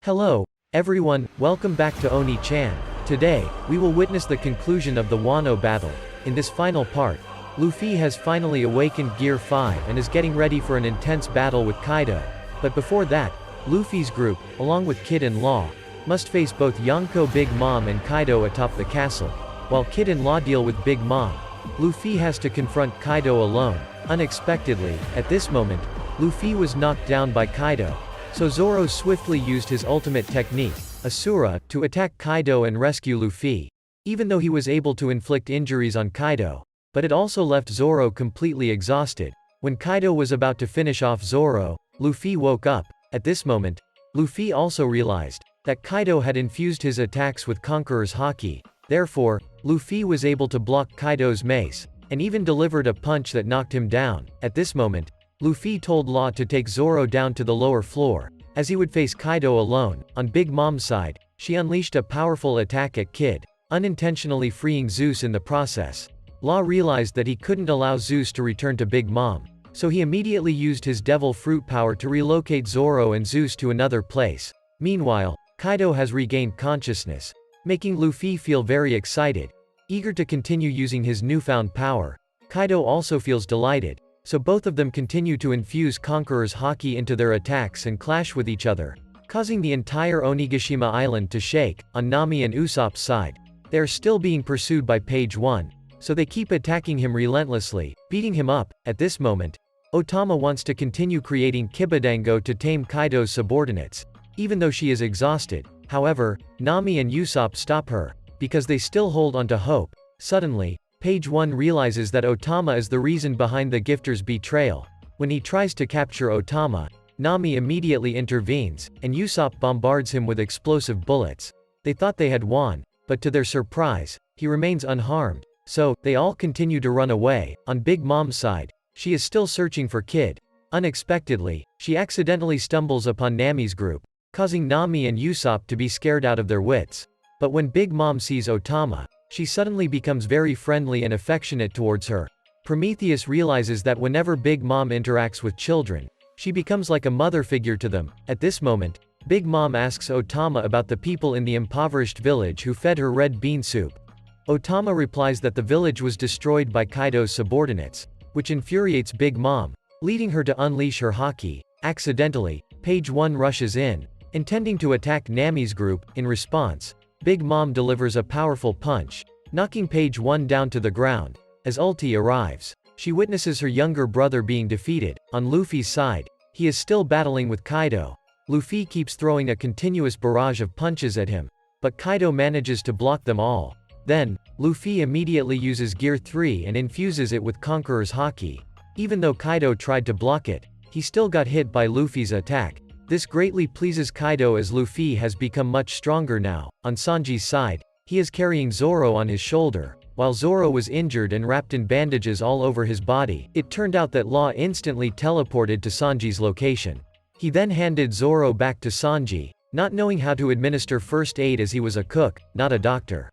Hello, everyone, welcome back to Oni-chan. Today, we will witness the conclusion of the Wano battle. In this final part, Luffy has finally awakened Gear 5 and is getting ready for an intense battle with Kaido. But before that, Luffy's group, along with Kid and Law, must face both Yonko Big Mom and Kaido atop the castle. While Kid and Law deal with Big Mom, Luffy has to confront Kaido alone. Unexpectedly, at this moment, Luffy was knocked down by Kaido. So Zoro swiftly used his ultimate technique, Asura, to attack Kaido and rescue Luffy. Even though he was able to inflict injuries on Kaido, but it also left Zoro completely exhausted. When Kaido was about to finish off Zoro, Luffy woke up. At this moment, Luffy also realized that Kaido had infused his attacks with Conqueror's Haki. Therefore, Luffy was able to block Kaido's mace, and even delivered a punch that knocked him down. At this moment, Luffy told Law to take Zoro down to the lower floor, as he would face Kaido alone. On Big Mom's side, she unleashed a powerful attack at Kid, unintentionally freeing Zeus in the process. Law realized that he couldn't allow Zeus to return to Big Mom, so he immediately used his devil fruit power to relocate Zoro and Zeus to another place. Meanwhile, Kaido has regained consciousness, making Luffy feel very excited. Eager to continue using his newfound power, Kaido also feels delighted. So both of them continue to infuse Conqueror's Haki into their attacks and clash with each other, causing the entire Onigashima Island to shake. On Nami and Usopp's side, they are still being pursued by Page 1, so they keep attacking him relentlessly, beating him up. At this moment, Otama wants to continue creating Kibadango to tame Kaido's subordinates, even though she is exhausted. However, Nami and Usopp stop her, because they still hold on to hope. Suddenly, Page 1 realizes that Otama is the reason behind the Gifter's betrayal. When he tries to capture Otama, Nami immediately intervenes, and Usopp bombards him with explosive bullets. They thought they had won, but to their surprise, he remains unharmed. So, they all continue to run away. On Big Mom's side, she is still searching for Kid. Unexpectedly, she accidentally stumbles upon Nami's group, causing Nami and Usopp to be scared out of their wits. But when Big Mom sees Otama, she suddenly becomes very friendly and affectionate towards her. Prometheus realizes that whenever Big Mom interacts with children, she becomes like a mother figure to them. At this moment, Big Mom asks Otama about the people in the impoverished village who fed her red bean soup. Otama replies that the village was destroyed by Kaido's subordinates, which infuriates Big Mom, leading her to unleash her Haki. Accidentally, Page 1 rushes in, intending to attack Nami's group. In response, Big Mom delivers a powerful punch, knocking Page 1 down to the ground. As Ulti arrives, she witnesses her younger brother being defeated. On Luffy's side, he is still battling with Kaido. Luffy keeps throwing a continuous barrage of punches at him, but Kaido manages to block them all. Then, Luffy immediately uses Gear 3 and infuses it with Conqueror's Haki. Even though Kaido tried to block it, he still got hit by Luffy's attack. This greatly pleases Kaido as Luffy has become much stronger now. On Sanji's side, he is carrying Zoro on his shoulder. While Zoro was injured and wrapped in bandages all over his body, it turned out that Law instantly teleported to Sanji's location. He then handed Zoro back to Sanji, not knowing how to administer first aid as he was a cook, not a doctor.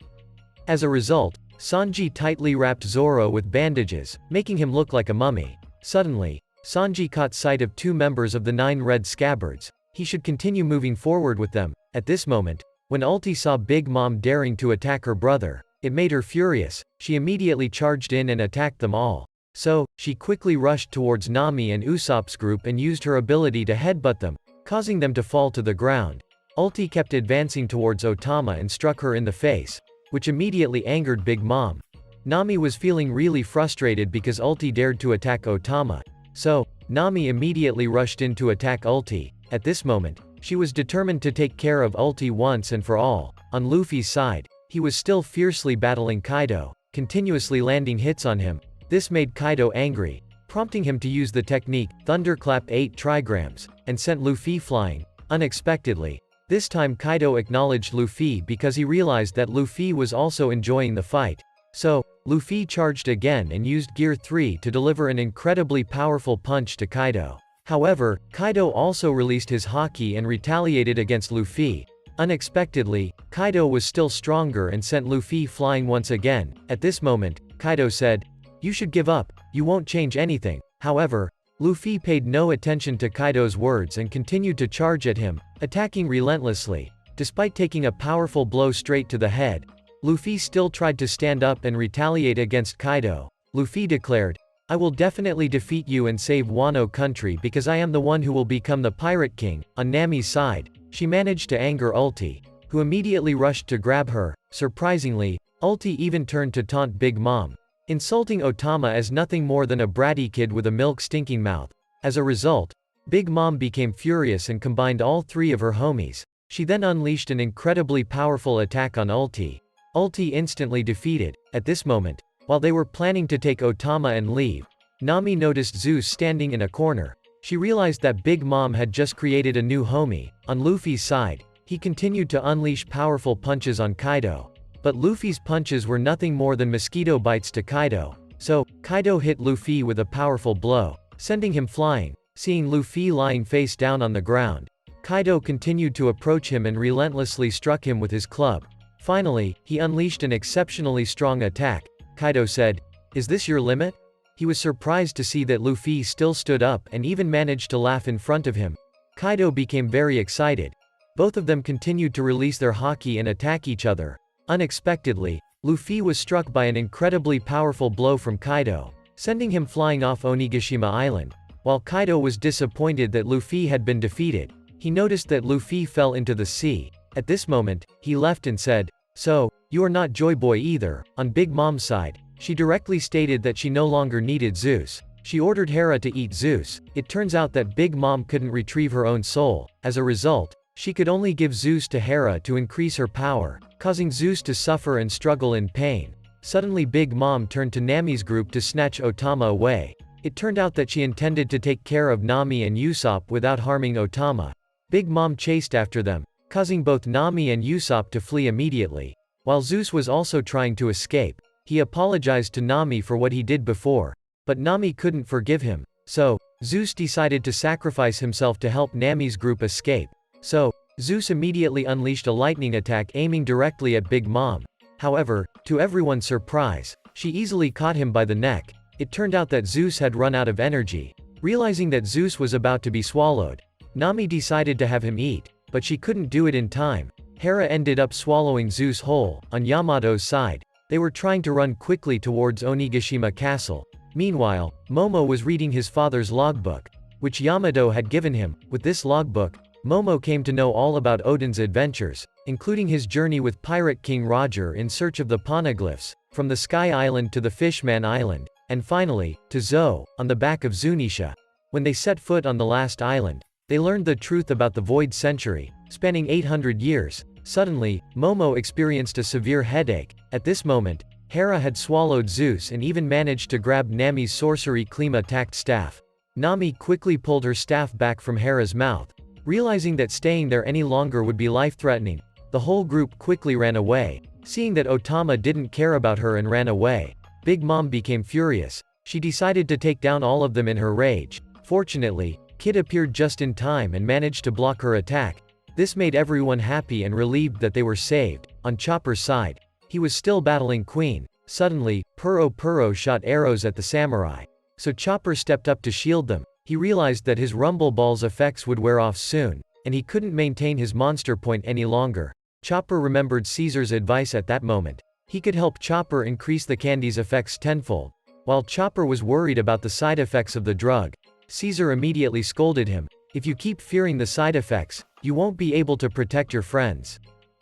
As a result, Sanji tightly wrapped Zoro with bandages, making him look like a mummy. Suddenly, Sanji caught sight of two members of the 9 Red Scabbards. He should continue moving forward with them. At this moment, when Ulti saw Big Mom daring to attack her brother, it made her furious. She immediately charged in and attacked them all. So, she quickly rushed towards Nami and Usopp's group and used her ability to headbutt them, causing them to fall to the ground. Ulti kept advancing towards Otama and struck her in the face, which immediately angered Big Mom. Nami was feeling really frustrated because Ulti dared to attack Otama. So, Nami immediately rushed in to attack Ulti. At this moment, she was determined to take care of Ulti once and for all. On Luffy's side, he was still fiercely battling Kaido, continuously landing hits on him. This made Kaido angry, prompting him to use the technique, Thunderclap 8 trigrams, and sent Luffy flying. Unexpectedly, this time Kaido acknowledged Luffy because he realized that Luffy was also enjoying the fight. So, Luffy charged again and used Gear 3 to deliver an incredibly powerful punch to Kaido. However, Kaido also released his Haki and retaliated against Luffy. Unexpectedly, Kaido was still stronger and sent Luffy flying once again. At this moment, Kaido said, "You should give up, you won't change anything." However, Luffy paid no attention to Kaido's words and continued to charge at him, attacking relentlessly. Despite taking a powerful blow straight to the head, Luffy still tried to stand up and retaliate against Kaido. Luffy declared, "I will definitely defeat you and save Wano country because I am the one who will become the Pirate King." On Nami's side, she managed to anger Ulti, who immediately rushed to grab her. Surprisingly, Ulti even turned to taunt Big Mom, insulting Otama as nothing more than a bratty kid with a milk-stinking mouth. As a result, Big Mom became furious and combined all three of her homies. She then unleashed an incredibly powerful attack on Ulti. Ulti instantly defeated. At this moment, while they were planning to take Otama and leave, Nami noticed Zeus standing in a corner. She realized that Big Mom had just created a new homie. On Luffy's side, he continued to unleash powerful punches on Kaido. But Luffy's punches were nothing more than mosquito bites to Kaido. So, Kaido hit Luffy with a powerful blow, sending him flying. Seeing Luffy lying face down on the ground, Kaido continued to approach him and relentlessly struck him with his club. Finally, he unleashed an exceptionally strong attack. Kaido said, "Is this your limit?" He was surprised to see that Luffy still stood up and even managed to laugh in front of him. Kaido became very excited. Both of them continued to release their haki and attack each other. Unexpectedly, Luffy was struck by an incredibly powerful blow from Kaido, sending him flying off Onigashima Island. While Kaido was disappointed that Luffy had been defeated, he noticed that Luffy fell into the sea. At this moment, he left and said, "So, you are not Joy Boy either." On Big Mom's side, she directly stated that she no longer needed Zeus. She ordered Hera to eat Zeus. It turns out that Big Mom couldn't retrieve her own soul. As a result, she could only give Zeus to Hera to increase her power, causing Zeus to suffer and struggle in pain. Suddenly Big Mom turned to Nami's group to snatch Otama away. It turned out that she intended to take care of Nami and Usopp without harming Otama. Big Mom chased after them, causing both Nami and Usopp to flee immediately. While Zeus was also trying to escape, he apologized to Nami for what he did before, but Nami couldn't forgive him. So, Zeus decided to sacrifice himself to help Nami's group escape. So, Zeus immediately unleashed a lightning attack aiming directly at Big Mom. However, to everyone's surprise, she easily caught him by the neck. It turned out that Zeus had run out of energy. Realizing that Zeus was about to be swallowed, Nami decided to have him eat, but she couldn't do it in time. Hera ended up swallowing Zeus whole. On Yamato's side, they were trying to run quickly towards Onigashima Castle. Meanwhile, Momo was reading his father's logbook, which Yamato had given him. With this logbook, Momo came to know all about Oden's adventures, including his journey with Pirate King Roger in search of the poneglyphs, from the Sky Island to the Fishman Island, and finally, to Zou, on the back of Zunisha. When they set foot on the last island, they learned the truth about the Void Century, spanning 800 years. Suddenly, Momo experienced a severe headache. At this moment, Hera had swallowed Zeus and even managed to grab Nami's sorcery Klima-tacked staff. Nami quickly pulled her staff back from Hera's mouth. Realizing that staying there any longer would be life-threatening, the whole group quickly ran away. Seeing that Otama didn't care about her and ran away, Big Mom became furious. She decided to take down all of them in her rage. Fortunately, Kid appeared just in time and managed to block her attack. This made everyone happy and relieved that they were saved. On Chopper's side, he was still battling Queen. Suddenly, Puro shot arrows at the samurai. So Chopper stepped up to shield them. He realized that his Rumble Ball's effects would wear off soon, and he couldn't maintain his monster point any longer. Chopper remembered Caesar's advice at that moment. He could help Chopper increase the candy's effects tenfold. While Chopper was worried about the side effects of the drug, Caesar immediately scolded him. "If you keep fearing the side effects, you won't be able to protect your friends."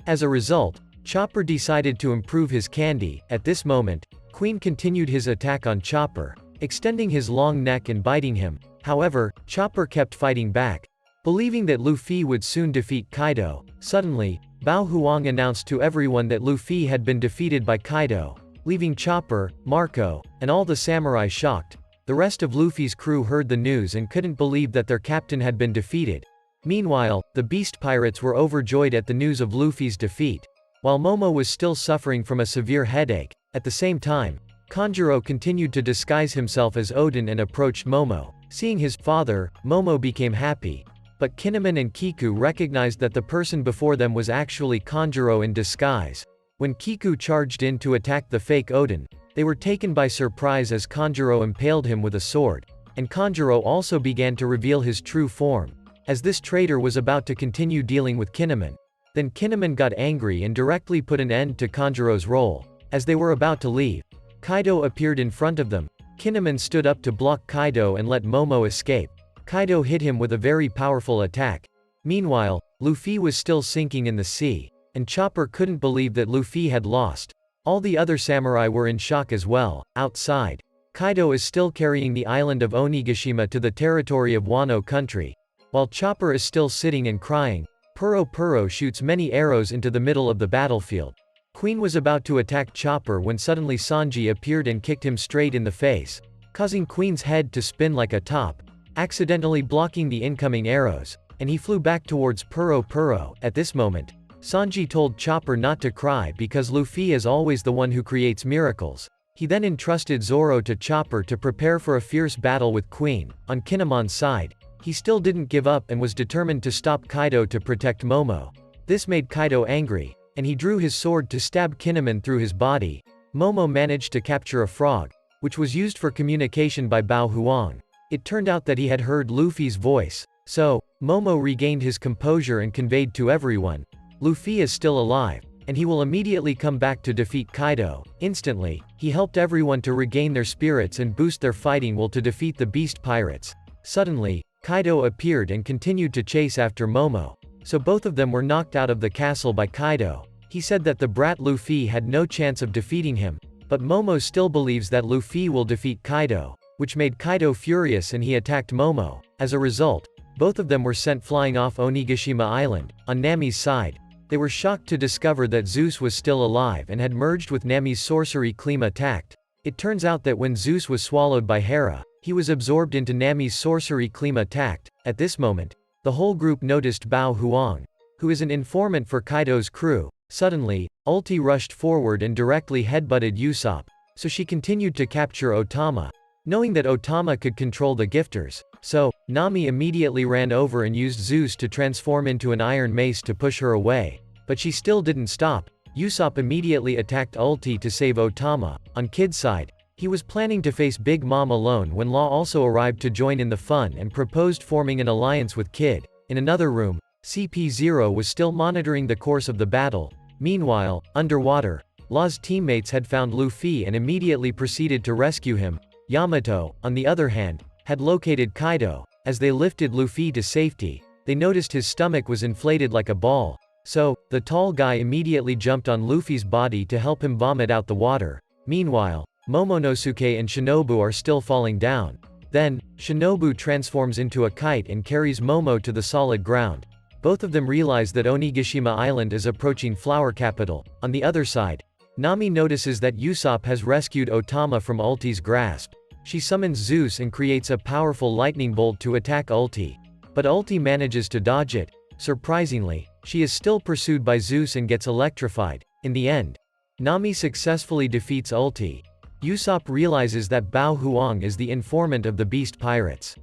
As a result, Chopper decided to improve his candy. At this moment, Queen continued his attack on Chopper, extending his long neck and biting him. However, Chopper kept fighting back. Believing that Luffy would soon defeat Kaido, suddenly, Bao Huang announced to everyone that Luffy had been defeated by Kaido, leaving Chopper, Marco, and all the samurai shocked. The rest of Luffy's crew heard the news and couldn't believe that their captain had been defeated. Meanwhile, the Beast Pirates were overjoyed at the news of Luffy's defeat. While Momo was still suffering from a severe headache, at the same time, Kanjuro continued to disguise himself as Oden and approached Momo. Seeing his father, Momo became happy. But Kinemon and Kiku recognized that the person before them was actually Kanjuro in disguise. When Kiku charged in to attack the fake Oden, they were taken by surprise as Kanjuro impaled him with a sword. and Kanjuro also began to reveal his true form, as this traitor was about to continue dealing with Kinemon. Then Kinemon got angry and directly put an end to Kanjuro's role. As they were about to leave, Kaido appeared in front of them. Kinemon stood up to block Kaido and let Momo escape. Kaido hit him with a very powerful attack. Meanwhile, Luffy was still sinking in the sea, and Chopper couldn't believe that Luffy had lost. All the other samurai were in shock as well. Outside, Kaido is still carrying the island of Onigashima to the territory of Wano country. While Chopper is still sitting and crying, Puro shoots many arrows into the middle of the battlefield. Queen was about to attack Chopper when suddenly Sanji appeared and kicked him straight in the face, causing Queen's head to spin like a top, accidentally blocking the incoming arrows, and he flew back towards Puro. At this moment, Sanji told Chopper not to cry because Luffy is always the one who creates miracles. He then entrusted Zoro to Chopper to prepare for a fierce battle with Queen. On Kinemon's side, he still didn't give up and was determined to stop Kaido to protect Momo. This made Kaido angry, and he drew his sword to stab Kinemon through his body. Momo managed to capture a frog, which was used for communication by Bao Huang. It turned out that he had heard Luffy's voice, so Momo regained his composure and conveyed to everyone, Luffy is still alive, and he will immediately come back to defeat Kaido. Instantly, he helped everyone to regain their spirits and boost their fighting will to defeat the beast pirates. Suddenly, Kaido appeared and continued to chase after Momo, so both of them were knocked out of the castle by Kaido. He said that the brat Luffy had no chance of defeating him, but Momo still believes that Luffy will defeat Kaido, which made Kaido furious and he attacked Momo. As a result, both of them were sent flying off Onigashima Island. On Nami's side, they were shocked to discover that Zeus was still alive and had merged with Nami's sorcery Klima Tact. It turns out that when Zeus was swallowed by Hera, he was absorbed into Nami's sorcery Klima Tact. At this moment, the whole group noticed Bao Huang, who is an informant for Kaido's crew. Suddenly, Ulti rushed forward and directly headbutted Usopp, so she continued to capture Otama. Knowing that Otama could control the gifters, so Nami immediately ran over and used Zeus to transform into an iron mace to push her away. But she still didn't stop. Usopp immediately attacked Ulti to save Otama. On Kid's side, he was planning to face Big Mom alone when Law also arrived to join in the fun and proposed forming an alliance with Kid. In another room, CP0 was still monitoring the course of the battle. Meanwhile, underwater, Law's teammates had found Luffy and immediately proceeded to rescue him. Yamato, on the other hand, had located Kaido. As they lifted Luffy to safety, they noticed his stomach was inflated like a ball. So, the tall guy immediately jumped on Luffy's body to help him vomit out the water. Meanwhile, Momonosuke and Shinobu are still falling down. Then, Shinobu transforms into a kite and carries Momo to the solid ground. Both of them realize that Onigashima Island is approaching Flower Capital. On the other side, Nami notices that Usopp has rescued Otama from Ulti's grasp. She summons Zeus and creates a powerful lightning bolt to attack Ulti. But Ulti manages to dodge it. Surprisingly, she is still pursued by Zeus and gets electrified. In the end, Nami successfully defeats Ulti. Usopp realizes that Bao Huang is the informant of the beast pirates.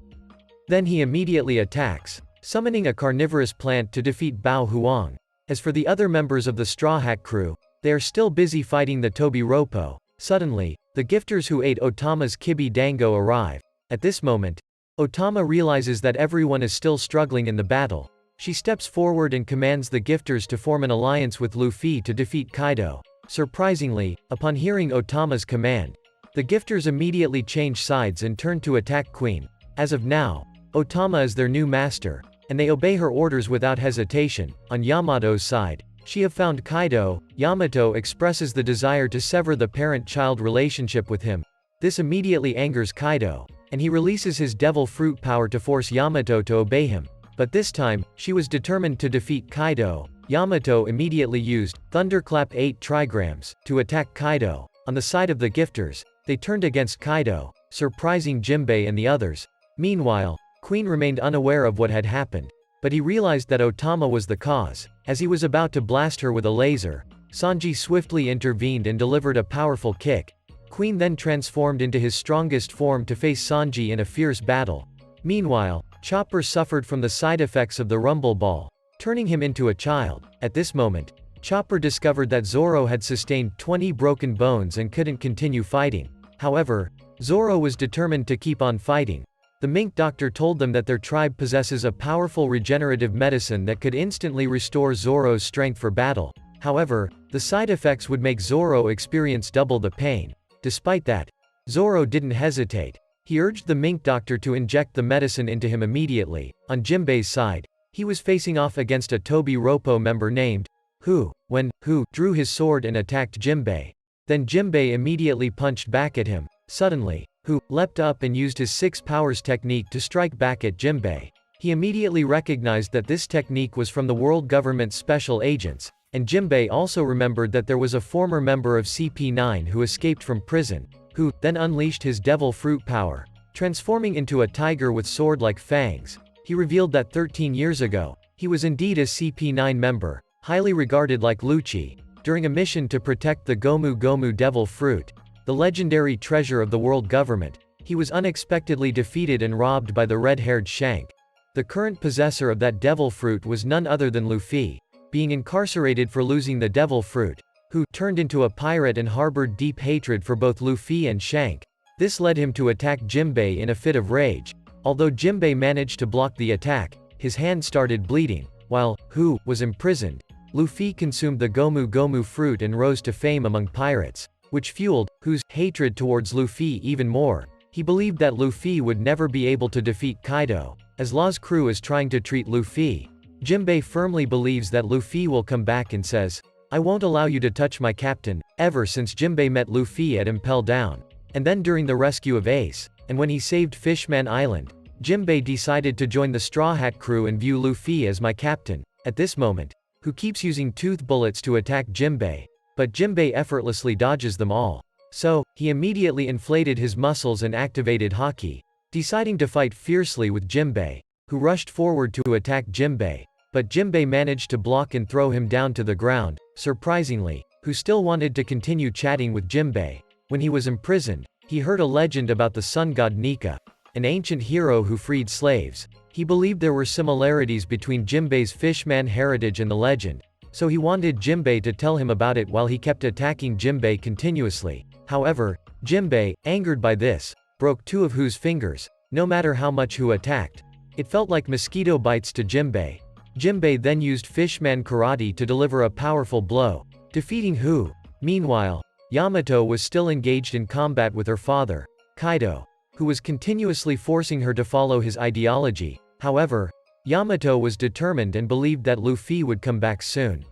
Then he immediately attacks, summoning a carnivorous plant to defeat Bao Huang. As for the other members of the Straw Hat crew, they are still busy fighting the Tobi Roppo. Suddenly, the gifters who ate Otama's Kibi Dango arrive. At this moment, Otama realizes that everyone is still struggling in the battle. She steps forward and commands the gifters to form an alliance with Luffy to defeat Kaido. Surprisingly, upon hearing Otama's command, the gifters immediately change sides and turn to attack Queen. As of now, Otama is their new master, and they obey her orders without hesitation. On Yamato's side, she have found Kaido. Yamato expresses the desire to sever the parent-child relationship with him. This immediately angers Kaido, and he releases his devil fruit power to force Yamato to obey him. But this time, she was determined to defeat Kaido. Yamato immediately used Thunderclap 8 trigrams to attack Kaido. On the side of the gifters, they turned against Kaido, surprising Jinbei and the others. Meanwhile, Queen remained unaware of what had happened, but he realized that Otama was the cause. As he was about to blast her with a laser, Sanji swiftly intervened and delivered a powerful kick. Queen then transformed into his strongest form to face Sanji in a fierce battle. Meanwhile, Chopper suffered from the side effects of the Rumble Ball, turning him into a child. At this moment, Chopper discovered that Zoro had sustained 20 broken bones and couldn't continue fighting. However, Zoro was determined to keep on fighting. The mink doctor told them that their tribe possesses a powerful regenerative medicine that could instantly restore Zoro's strength for battle. However, the side effects would make Zoro experience double the pain. Despite that, Zoro didn't hesitate. He urged the mink doctor to inject the medicine into him immediately. On Jinbei's side, he was facing off against a Tobi Roppo member named Hu. When Hu drew his sword and attacked Jinbei, then Jinbei immediately punched back at him. Suddenly, Hu leapt up and used his 6 powers technique to strike back at Jinbei. He immediately recognized that this technique was from the world government's special agents, and Jinbei also remembered that there was a former member of CP9 who escaped from prison. Hu then unleashed his devil fruit power, transforming into a tiger with sword-like fangs. He revealed that 13 years ago, he was indeed a CP9 member, highly regarded like Lucci. During a mission to protect the Gomu Gomu devil fruit, the legendary treasure of the world government, he was unexpectedly defeated and robbed by the red-haired Shank. The current possessor of that devil fruit was none other than Luffy. Being incarcerated for losing the devil fruit, Hu turned into a pirate and harbored deep hatred for both Luffy and Shank. This led him to attack Jinbei in a fit of rage. Although Jinbei managed to block the attack, his hand started bleeding. While Hu was imprisoned, Luffy consumed the Gomu Gomu fruit and rose to fame among pirates, which fueled Hu's hatred towards Luffy even more. He believed that Luffy would never be able to defeat Kaido, as Law's crew is trying to treat Luffy. Jinbei firmly believes that Luffy will come back and says, "I won't allow you to touch my captain," ever since Jinbei met Luffy at Impel Down. And then during the rescue of Ace, and when he saved Fishman Island, Jinbei decided to join the Straw Hat crew and view Luffy as my captain. At this moment, Hu keeps using tooth bullets to attack Jinbei, but Jinbei effortlessly dodges them all. So, he immediately inflated his muscles and activated Haki, deciding to fight fiercely with Jinbei, who rushed forward to attack Jinbei. But Jinbei managed to block and throw him down to the ground. Surprisingly, Hu still wanted to continue chatting with Jinbei. When he was imprisoned, he heard a legend about the sun god Nika, an ancient hero who freed slaves. He believed there were similarities between Jinbei's fishman heritage and the legend, so he wanted Jinbei to tell him about it while he kept attacking Jinbei continuously. However, Jinbei, angered by this, broke 2 of Hu's fingers. No matter how much Hu attacked, it felt like mosquito bites to Jinbei. Jinbei then used Fishman Karate to deliver a powerful blow, defeating Hu. Meanwhile, Yamato was still engaged in combat with her father, Kaido, who was continuously forcing her to follow his ideology. However, Yamato was determined and believed that Luffy would come back soon.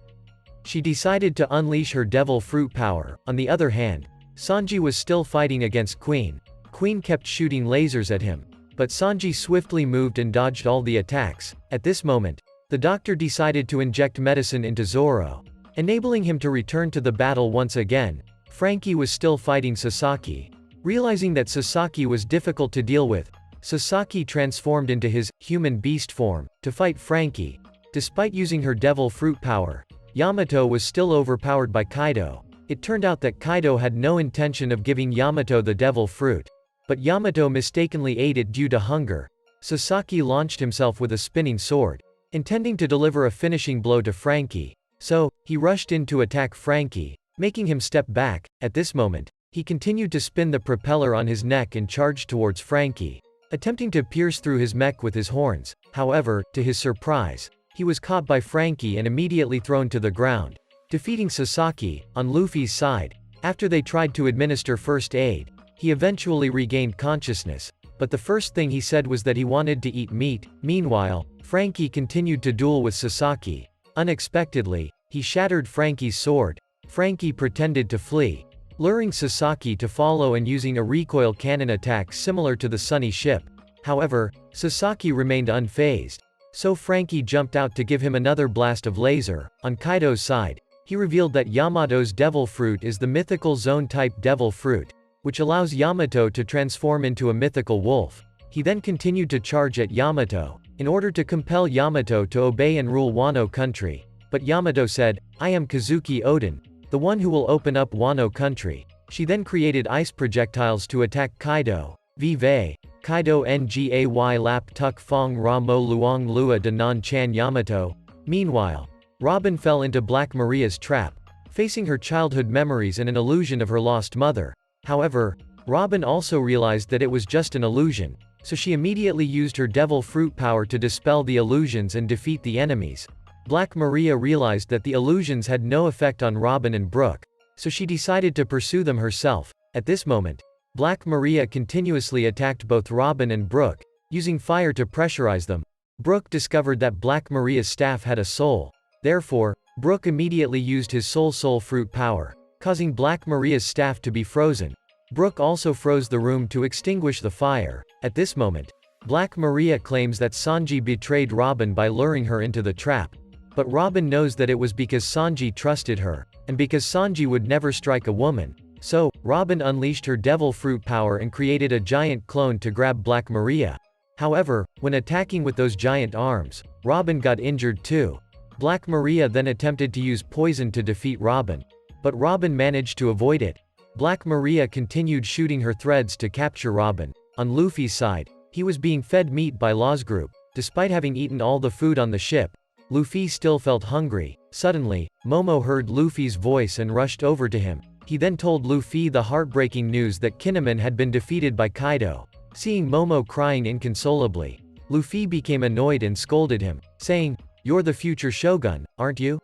She decided to unleash her devil fruit power. On the other hand, Sanji was still fighting against Queen. Queen kept shooting lasers at him, but Sanji swiftly moved and dodged all the attacks. At this moment, the doctor decided to inject medicine into Zoro, enabling him to return to the battle once again. Franky was still fighting Sasaki. Realizing that Sasaki was difficult to deal with, Sasaki transformed into his human beast form to fight Franky. Despite using her devil fruit power, Yamato was still overpowered by Kaido. It turned out that Kaido had no intention of giving Yamato the devil fruit, but Yamato mistakenly ate it due to hunger. Sasaki launched himself with a spinning sword, intending to deliver a finishing blow to Franky. So, he rushed in to attack Franky, making him step back. At this moment, he continued to spin the propeller on his neck and charged towards Franky, attempting to pierce through his mech with his horns. However, to his surprise, he was caught by Franky and immediately thrown to the ground, defeating Sasaki. On Luffy's side, after they tried to administer first aid, he eventually regained consciousness, but the first thing he said was that he wanted to eat meat. Meanwhile, Franky continued to duel with Sasaki. Unexpectedly, he shattered Franky's sword. Franky pretended to flee, luring Sasaki to follow and using a recoil cannon attack similar to the Sunny ship. However, Sasaki remained unfazed, so Franky jumped out to give him another blast of laser. On Kaido's side, he revealed that Yamato's devil fruit is the mythical zone-type devil fruit, which allows Yamato to transform into a mythical wolf. He then continued to charge at Yamato, in order to compel Yamato to obey and rule Wano country. But Yamato said, "I am Kazuki Oden, the one who will open up Wano country." She then created ice projectiles to attack Kaido. Vive, Kaido Ngay Lap Tuk Fong Ra Mo Luong Lua De Nan Chan Yamato. Meanwhile, Robin fell into Black Maria's trap, facing her childhood memories and an illusion of her lost mother. However, Robin also realized that it was just an illusion. so she immediately used her devil fruit power to dispel the illusions and defeat the enemies. Black Maria realized that the illusions had no effect on Robin and Brook, so she decided to pursue them herself. At this moment, Black Maria continuously attacked both Robin and Brook, using fire to pressurize them. Brook discovered that Black Maria's staff had a soul. Therefore, Brook immediately used his soul fruit power, causing Black Maria's staff to be frozen. Brook also froze the room to extinguish the fire. At this moment, Black Maria claims that Sanji betrayed Robin by luring her into the trap. But Robin knows that it was because Sanji trusted her, and because Sanji would never strike a woman. So, Robin unleashed her devil fruit power and created a giant clone to grab Black Maria. However, when attacking with those giant arms, Robin got injured too. Black Maria then attempted to use poison to defeat Robin. But Robin managed to avoid it. Black Maria continued shooting her threads to capture Robin. On Luffy's side, he was being fed meat by Law's group. Despite having eaten all the food on the ship, Luffy still felt hungry. Suddenly, Momo heard Luffy's voice and rushed over to him. He then told Luffy the heartbreaking news that Kinemon had been defeated by Kaido. Seeing Momo crying inconsolably, Luffy became annoyed and scolded him, saying, "You're the future shogun, aren't you?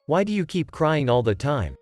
Why do you keep crying all the time?"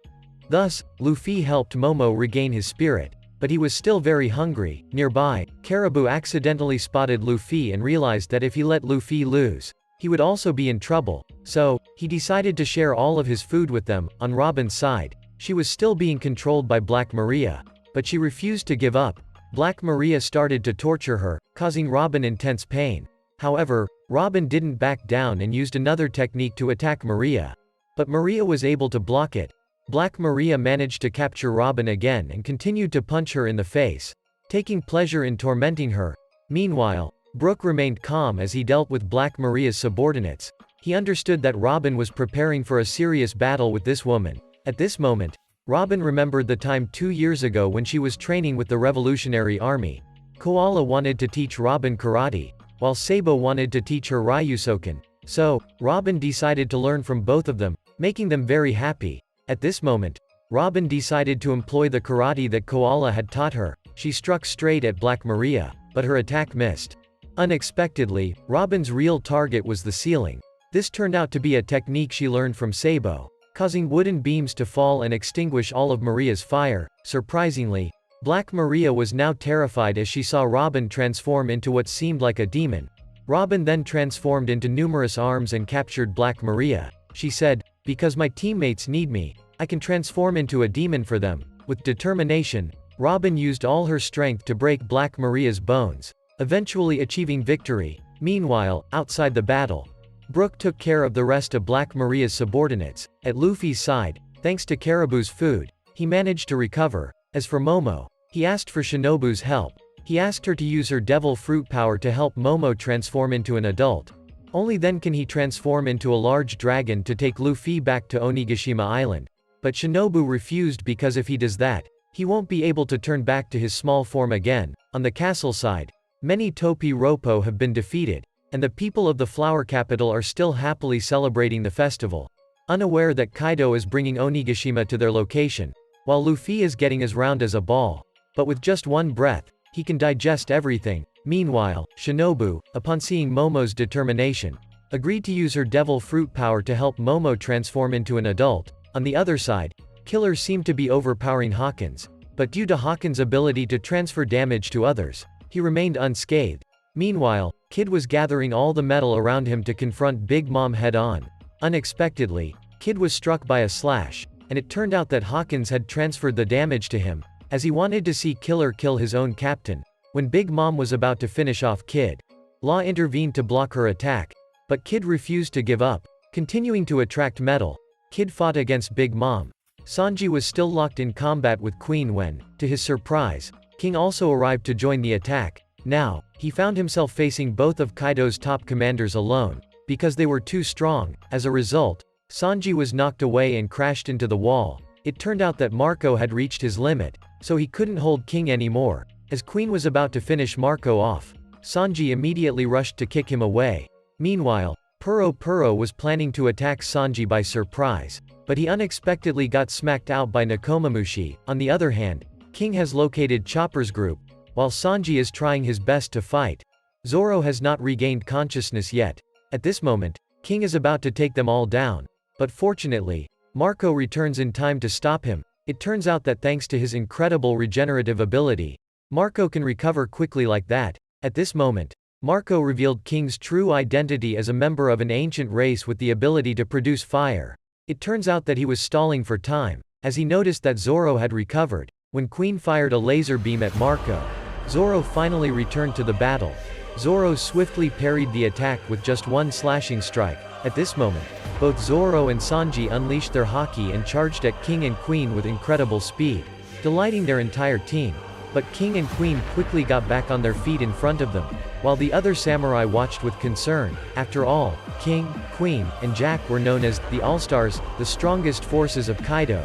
Thus, Luffy helped Momo regain his spirit. But he was still very hungry. Nearby, Caribou accidentally spotted Luffy and realized that if he let Luffy lose, he would also be in trouble. So, he decided to share all of his food with them. On Robin's side, she was still being controlled by Black Maria, but she refused to give up. Black Maria started to torture her, causing Robin intense pain. However, Robin didn't back down and used another technique to attack Maria. But Maria was able to block it. Black Maria managed to capture Robin again and continued to punch her in the face, taking pleasure in tormenting her. Meanwhile, Brook remained calm as he dealt with Black Maria's subordinates. He understood that Robin was preparing for a serious battle with this woman. At this moment, Robin remembered the time 2 years ago when she was training with the Revolutionary Army. Koala wanted to teach Robin karate, while Sabo wanted to teach her Ryusoken. So, Robin decided to learn from both of them, making them very happy. At this moment, Robin decided to employ the karate that Koala had taught her. She struck straight at Black Maria, but her attack missed. Unexpectedly, Robin's real target was the ceiling. This turned out to be a technique she learned from Sabo, causing wooden beams to fall and extinguish all of Maria's fire. Surprisingly, Black Maria was now terrified as she saw Robin transform into what seemed like a demon. Robin then transformed into numerous arms and captured Black Maria. She said, "Because my teammates need me, I can transform into a demon for them." With determination, Robin used all her strength to break Black Maria's bones, eventually achieving victory. Meanwhile, outside the battle, Brook took care of the rest of Black Maria's subordinates. At Luffy's side, thanks to Caribou's food, he managed to recover. As for Momo, he asked for Shinobu's help. He asked her to use her devil fruit power to help Momo transform into an adult. Only then can he transform into a large dragon to take Luffy back to Onigashima Island. But Shinobu refused because if he does that, he won't be able to turn back to his small form again. On the castle side, many Topi Roppo have been defeated, and the people of the Flower Capital are still happily celebrating the festival, unaware that Kaido is bringing Onigashima to their location, while Luffy is getting as round as a ball. But with just one breath, he can digest everything. Meanwhile, Shinobu, upon seeing Momo's determination, agreed to use her devil fruit power to help Momo transform into an adult. On the other side, Killer seemed to be overpowering Hawkins, but due to Hawkins' ability to transfer damage to others, he remained unscathed. Meanwhile, Kid was gathering all the metal around him to confront Big Mom head-on. Unexpectedly, Kid was struck by a slash, and it turned out that Hawkins had transferred the damage to him, as he wanted to see Killer kill his own captain. When Big Mom was about to finish off Kid, Law intervened to block her attack, but Kid refused to give up. Continuing to attract metal, Kid fought against Big Mom. Sanji was still locked in combat with Queen when, to his surprise, King also arrived to join the attack. Now, he found himself facing both of Kaido's top commanders alone, because they were too strong. As a result, Sanji was knocked away and crashed into the wall. It turned out that Marco had reached his limit, so he couldn't hold King anymore. As Queen was about to finish Marco off, Sanji immediately rushed to kick him away. Meanwhile, Puro was planning to attack Sanji by surprise, but he unexpectedly got smacked out by Nekomamushi. On the other hand, King has located Chopper's group. while Sanji is trying his best to fight. Zoro has not regained consciousness yet. At this moment, King is about to take them all down. But fortunately, Marco returns in time to stop him. It turns out that thanks to his incredible regenerative ability, Marco can recover quickly like that. At this moment, Marco revealed King's true identity as a member of an ancient race with the ability to produce fire. It turns out that he was stalling for time, as he noticed that Zoro had recovered. When Queen fired a laser beam at Marco, Zoro finally returned to the battle. Zoro swiftly parried the attack with just one slashing strike. At this moment, both Zoro and Sanji unleashed their haki and charged at King and Queen with incredible speed, delighting their entire team. But King and Queen quickly got back on their feet in front of them, while the other samurai watched with concern. After all, King, Queen, and Jack were known as the All-Stars, the strongest forces of Kaido.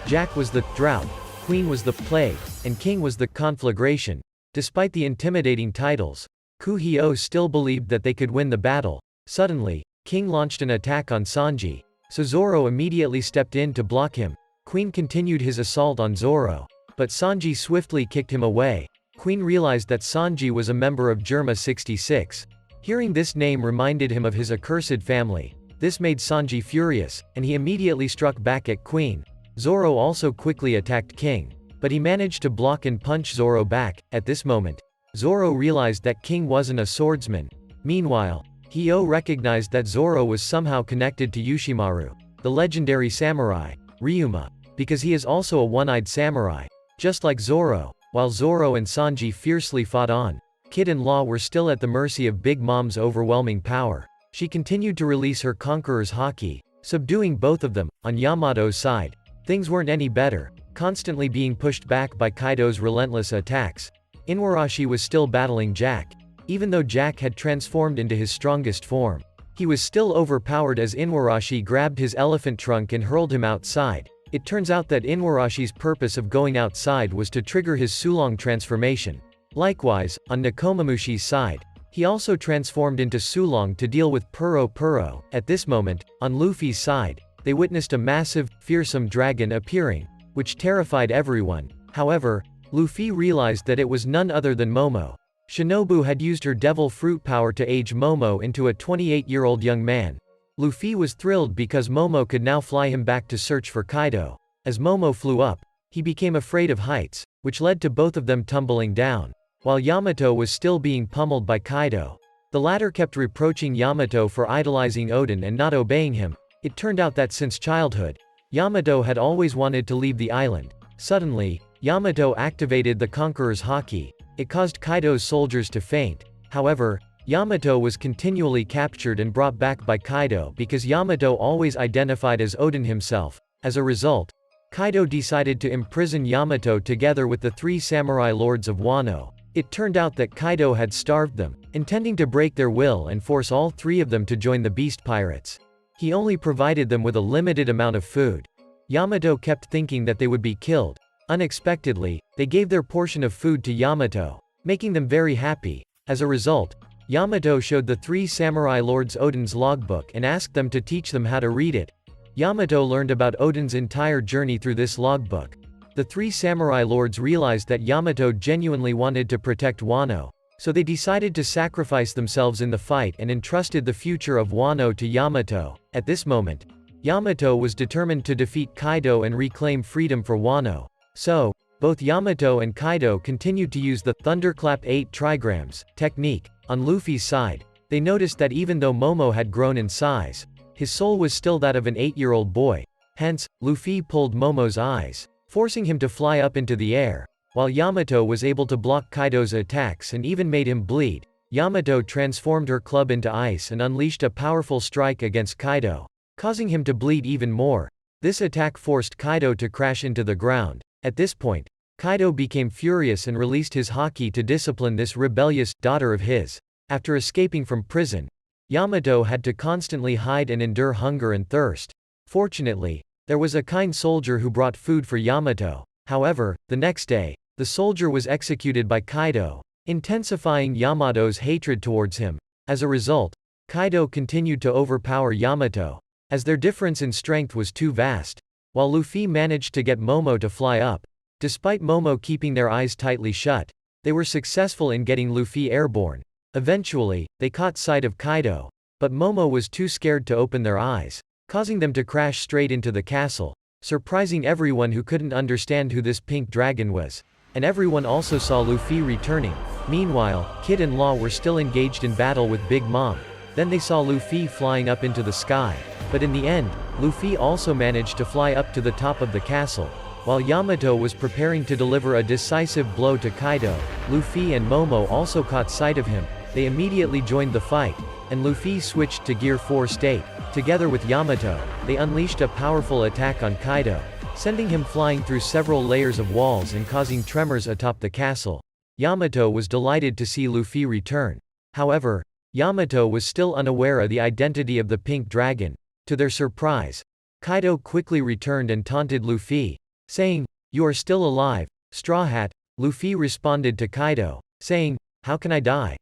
Jack was the drought, Queen was the plague, and King was the conflagration. Despite the intimidating titles, Kuhio still believed that they could win the battle. Suddenly, King launched an attack on Sanji, so Zoro immediately stepped in to block him. Queen continued his assault on Zoro, but Sanji swiftly kicked him away. Queen realized that Sanji was a member of Germa 66. Hearing this name reminded him of his accursed family. This made Sanji furious, and he immediately struck back at Queen. Zoro also quickly attacked King, but he managed to block and punch Zoro back. At this moment, Zoro realized that King wasn't a swordsman. Meanwhile, Hio recognized that Zoro was somehow connected to Yushimaru, the legendary samurai, Ryuma, because he is also a one-eyed samurai. Just like Zoro, while Zoro and Sanji fiercely fought on, Kid and Law were still at the mercy of Big Mom's overwhelming power. She continued to release her Conqueror's haki, subduing both of them. On Yamato's side, things weren't any better, constantly being pushed back by Kaido's relentless attacks. Inuarashi was still battling Jack. Even though Jack had transformed into his strongest form, he was still overpowered as Inuarashi grabbed his elephant trunk and hurled him outside. It turns out that Inuarashi's purpose of going outside was to trigger his Sulong transformation. Likewise, on Nekomamushi's side, he also transformed into Sulong to deal with Puro Puro. At this moment, on Luffy's side, they witnessed a massive, fearsome dragon appearing, which terrified everyone. However, Luffy realized that it was none other than Momo. Shinobu had used her devil fruit power to age Momo into a 28-year-old young man. Luffy was thrilled because Momo could now fly him back to search for Kaido. As Momo flew up, he became afraid of heights, which led to both of them tumbling down. While Yamato was still being pummeled by Kaido, the latter kept reproaching Yamato for idolizing Oden and not obeying him. It turned out that since childhood, Yamato had always wanted to leave the island. Suddenly, Yamato activated the Conqueror's haki. It caused Kaido's soldiers to faint. However, Yamato was continually captured and brought back by Kaido because Yamato always identified as Oden himself. As a result, Kaido decided to imprison Yamato together with the three samurai lords of Wano. It turned out that Kaido had starved them, intending to break their will and force all three of them to join the beast pirates. He only provided them with a limited amount of food. Yamato kept thinking that they would be killed. Unexpectedly, they gave their portion of food to Yamato, making them very happy. As a result, Yamato showed the three samurai lords Oden's logbook and asked them to teach them how to read it. Yamato learned about Oden's entire journey through this logbook. The three samurai lords realized that Yamato genuinely wanted to protect Wano, so they decided to sacrifice themselves in the fight and entrusted the future of Wano to Yamato. At this moment, Yamato was determined to defeat Kaido and reclaim freedom for Wano. So, both Yamato and Kaido continued to use the Thunderclap 8 trigrams technique. On Luffy's side, they noticed that even though Momo had grown in size, his soul was still that of an 8-year-old boy. Hence, Luffy pulled Momo's eyes, forcing him to fly up into the air. While Yamato was able to block Kaido's attacks and even made him bleed, Yamato transformed her club into ice and unleashed a powerful strike against Kaido, causing him to bleed even more. This attack forced Kaido to crash into the ground. At this point, Kaido became furious and released his haki to discipline this rebellious daughter of his. After escaping from prison, Yamato had to constantly hide and endure hunger and thirst. Fortunately, there was a kind soldier who brought food for Yamato. However, the next day, the soldier was executed by Kaido, intensifying Yamato's hatred towards him. As a result, Kaido continued to overpower Yamato, as their difference in strength was too vast. While Luffy managed to get Momo to fly up, despite Momo keeping their eyes tightly shut, They were successful in getting Luffy airborne. Eventually, they caught sight of Kaido. But Momo was too scared to open their eyes, causing them to crash straight into the castle, surprising everyone who couldn't understand who this pink dragon was. And everyone also saw Luffy returning. Meanwhile, Kid and Law were still engaged in battle with Big Mom. Then they saw Luffy flying up into the sky. But in the end, Luffy also managed to fly up to the top of the castle. While Yamato was preparing to deliver a decisive blow to Kaido, Luffy and Momo also caught sight of him. They immediately joined the fight, and Luffy switched to Gear 4 state. Together with Yamato, they unleashed a powerful attack on Kaido, sending him flying through several layers of walls and causing tremors atop the castle. Yamato was delighted to see Luffy return. However, Yamato was still unaware of the identity of the pink dragon. To their surprise, Kaido quickly returned and taunted Luffy, saying, "You are still alive, Straw Hat." Luffy responded to Kaido, saying, "How can I die?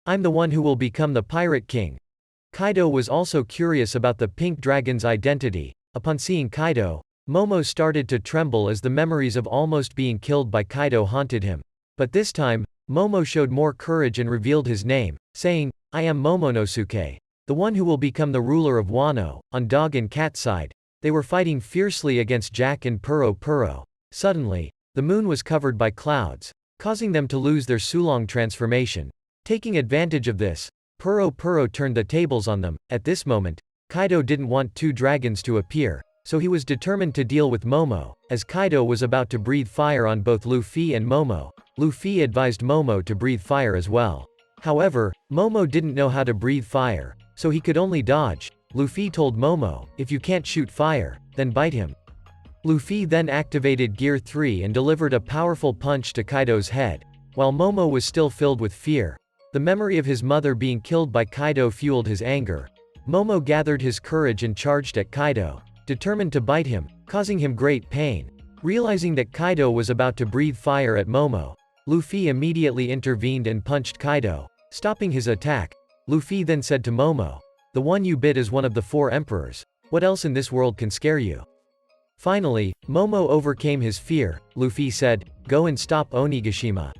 I'm the one who will become the Pirate King." Kaido was also curious about the pink dragon's identity. Upon seeing Kaido, Momo started to tremble as the memories of almost being killed by Kaido haunted him. But this time, Momo showed more courage and revealed his name, saying, "I am Momonosuke, the one who will become the ruler of Wano." On Dog and Cat side, they were fighting fiercely against Jack and Puro Puro. Suddenly, the moon was covered by clouds, causing them to lose their Sulong transformation. Taking advantage of this, Puro Puro turned the tables on them. At this moment, Kaido didn't want two dragons to appear, so he was determined to deal with Momo. As Kaido was about to breathe fire on both Luffy and Momo, Luffy advised Momo to breathe fire as well. However, Momo didn't know how to breathe fire, so he could only dodge. Luffy told Momo, "If you can't shoot fire, then bite him." Luffy then activated Gear 3 and delivered a powerful punch to Kaido's head. While Momo was still filled with fear, the memory of his mother being killed by Kaido fueled his anger. Momo gathered his courage and charged at Kaido, determined to bite him, causing him great pain. Realizing that Kaido was about to breathe fire at Momo, Luffy immediately intervened and punched Kaido, stopping his attack. Luffy then said to Momo, "The one you bit is one of the 4 emperors. What else in this world can scare you?" Finally, Momo overcame his fear. Luffy said, "Go and stop Onigashima.